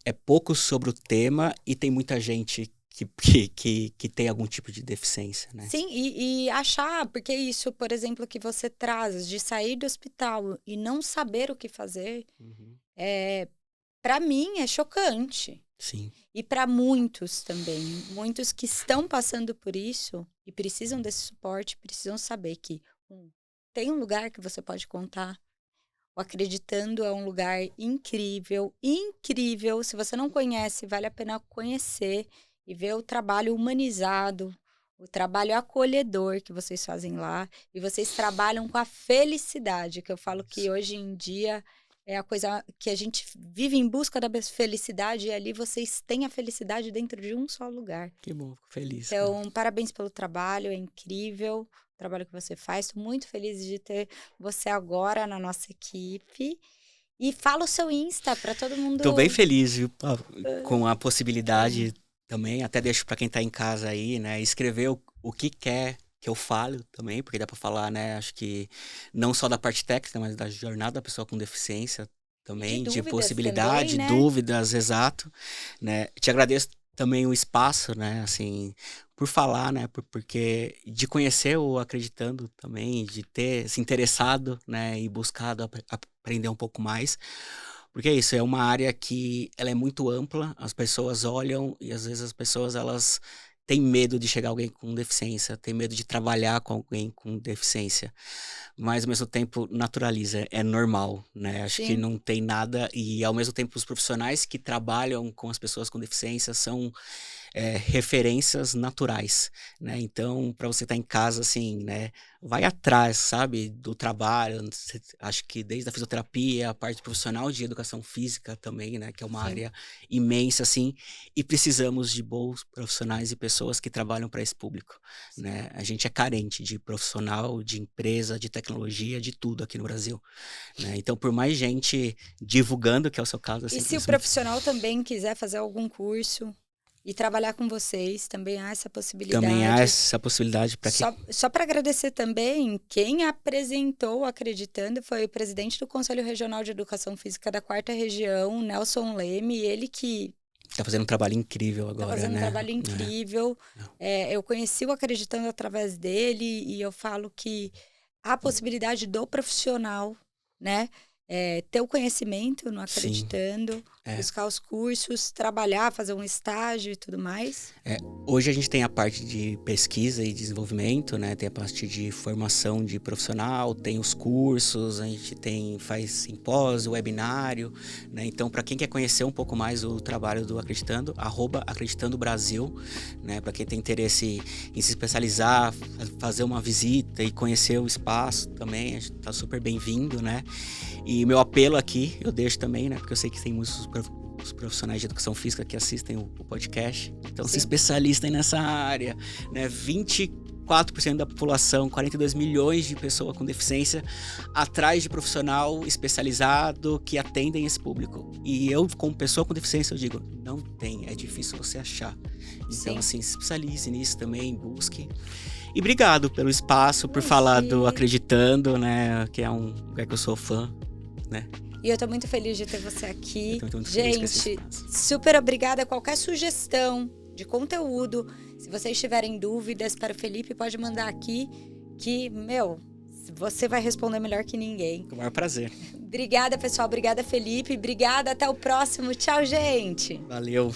É pouco sobre o tema e tem muita gente que tem algum tipo de deficiência, né? Sim, e achar, porque isso, por exemplo, que você traz de sair do hospital e não saber o que fazer, Uhum. para mim é chocante. Sim, E para muitos também, muitos que estão passando por isso e precisam desse suporte, precisam saber que tem um lugar que você pode contar. O Acreditando é um lugar incrível, incrível. Se você não conhece, vale a pena conhecer e ver o trabalho humanizado, o trabalho acolhedor que vocês fazem lá. E vocês trabalham com a felicidade, que eu falo que isso. hoje em dia é a coisa que a gente vive em busca da felicidade e ali vocês têm a felicidade dentro de um só lugar. Que bom, fico feliz. Né? Então, parabéns pelo trabalho, é incrível o trabalho que você faz. Estou muito feliz de ter você agora na nossa equipe. E fala o seu Insta para todo mundo. Tô bem feliz, viu, com a possibilidade também. Até deixo para quem tá em casa aí, né, escrever o que quer que eu fale também, porque dá para falar, né, acho que não só da parte técnica, mas da jornada da pessoa com deficiência E de também, de dúvidas também, possibilidade, né? dúvidas, exato, né. Te agradeço também o espaço, né, assim, por falar, né, porque de conhecer o Acreditando também, de ter se interessado, né, e buscado aprender um pouco mais. Porque é isso, é uma área que ela é muito ampla, as pessoas olham e às vezes as pessoas elas têm medo de chegar alguém com deficiência, têm medo de trabalhar com alguém com deficiência, mas ao mesmo tempo naturaliza, é normal, né? Acho que Sim. não tem nada e ao mesmo tempo os profissionais que trabalham com as pessoas com deficiência são referências naturais, né? Então, para você estar em casa, assim, né? Vai atrás, sabe, do trabalho. Acho que desde a fisioterapia, a parte profissional de educação física também, né? Que é uma Sim. área imensa, assim. E precisamos de bons profissionais e pessoas que trabalham para esse público, né? A gente é carente de profissional, de empresa, de tecnologia, de tudo aqui no Brasil, né? Então, por mais gente divulgando, que é o seu caso, assim, E se o profissional também quiser fazer algum curso e trabalhar com vocês, também há essa também há possibilidade. essa possibilidade para que Só para agradecer também, quem apresentou o Acreditando foi o presidente do Conselho Regional de Educação Física da 4ª Região, Nelson Leme, ele que tá fazendo um trabalho incrível está agora, fazendo um né? trabalho incrível. Eu conheci o Acreditando através dele e eu falo que há a possibilidade do profissional, né? Ter o conhecimento no Sim. Acreditando, buscar os cursos, trabalhar, fazer um estágio e tudo mais. Hoje a gente tem a parte de pesquisa e desenvolvimento, né? Tem a parte de formação de profissional, tem os cursos, a gente faz simpósio, webinário, né? Então, para quem quer conhecer um pouco mais o trabalho do Acreditando, @Acreditando Brasil, né? Para quem tem interesse em se especializar, fazer uma visita e conhecer o espaço também, a gente tá super bem-vindo, né? E meu apelo aqui, eu deixo também, né? Porque eu sei que tem muitos os profissionais de educação física que assistem o podcast. Então, Sim. se especialistem nessa área, né? 24% da população, 42 milhões de pessoas com deficiência, atrás de profissional especializado que atendem esse público. E eu, como pessoa com deficiência, eu digo, não tem, é difícil você achar. Então, Sim. assim, se especialize nisso também, busque. E obrigado pelo espaço, por falar do Acreditando, né? Que é um lugar que eu sou fã, né? E eu tô muito feliz de ter você aqui. Eu também tô muito feliz com esse Gente, espaço. super obrigada. Qualquer sugestão de conteúdo, se vocês tiverem dúvidas para o Felipe, pode mandar aqui que, Você vai responder melhor que ninguém. Com o maior prazer. Obrigada, pessoal. Obrigada, Felipe. Obrigada. Até o próximo. Tchau, gente. Valeu.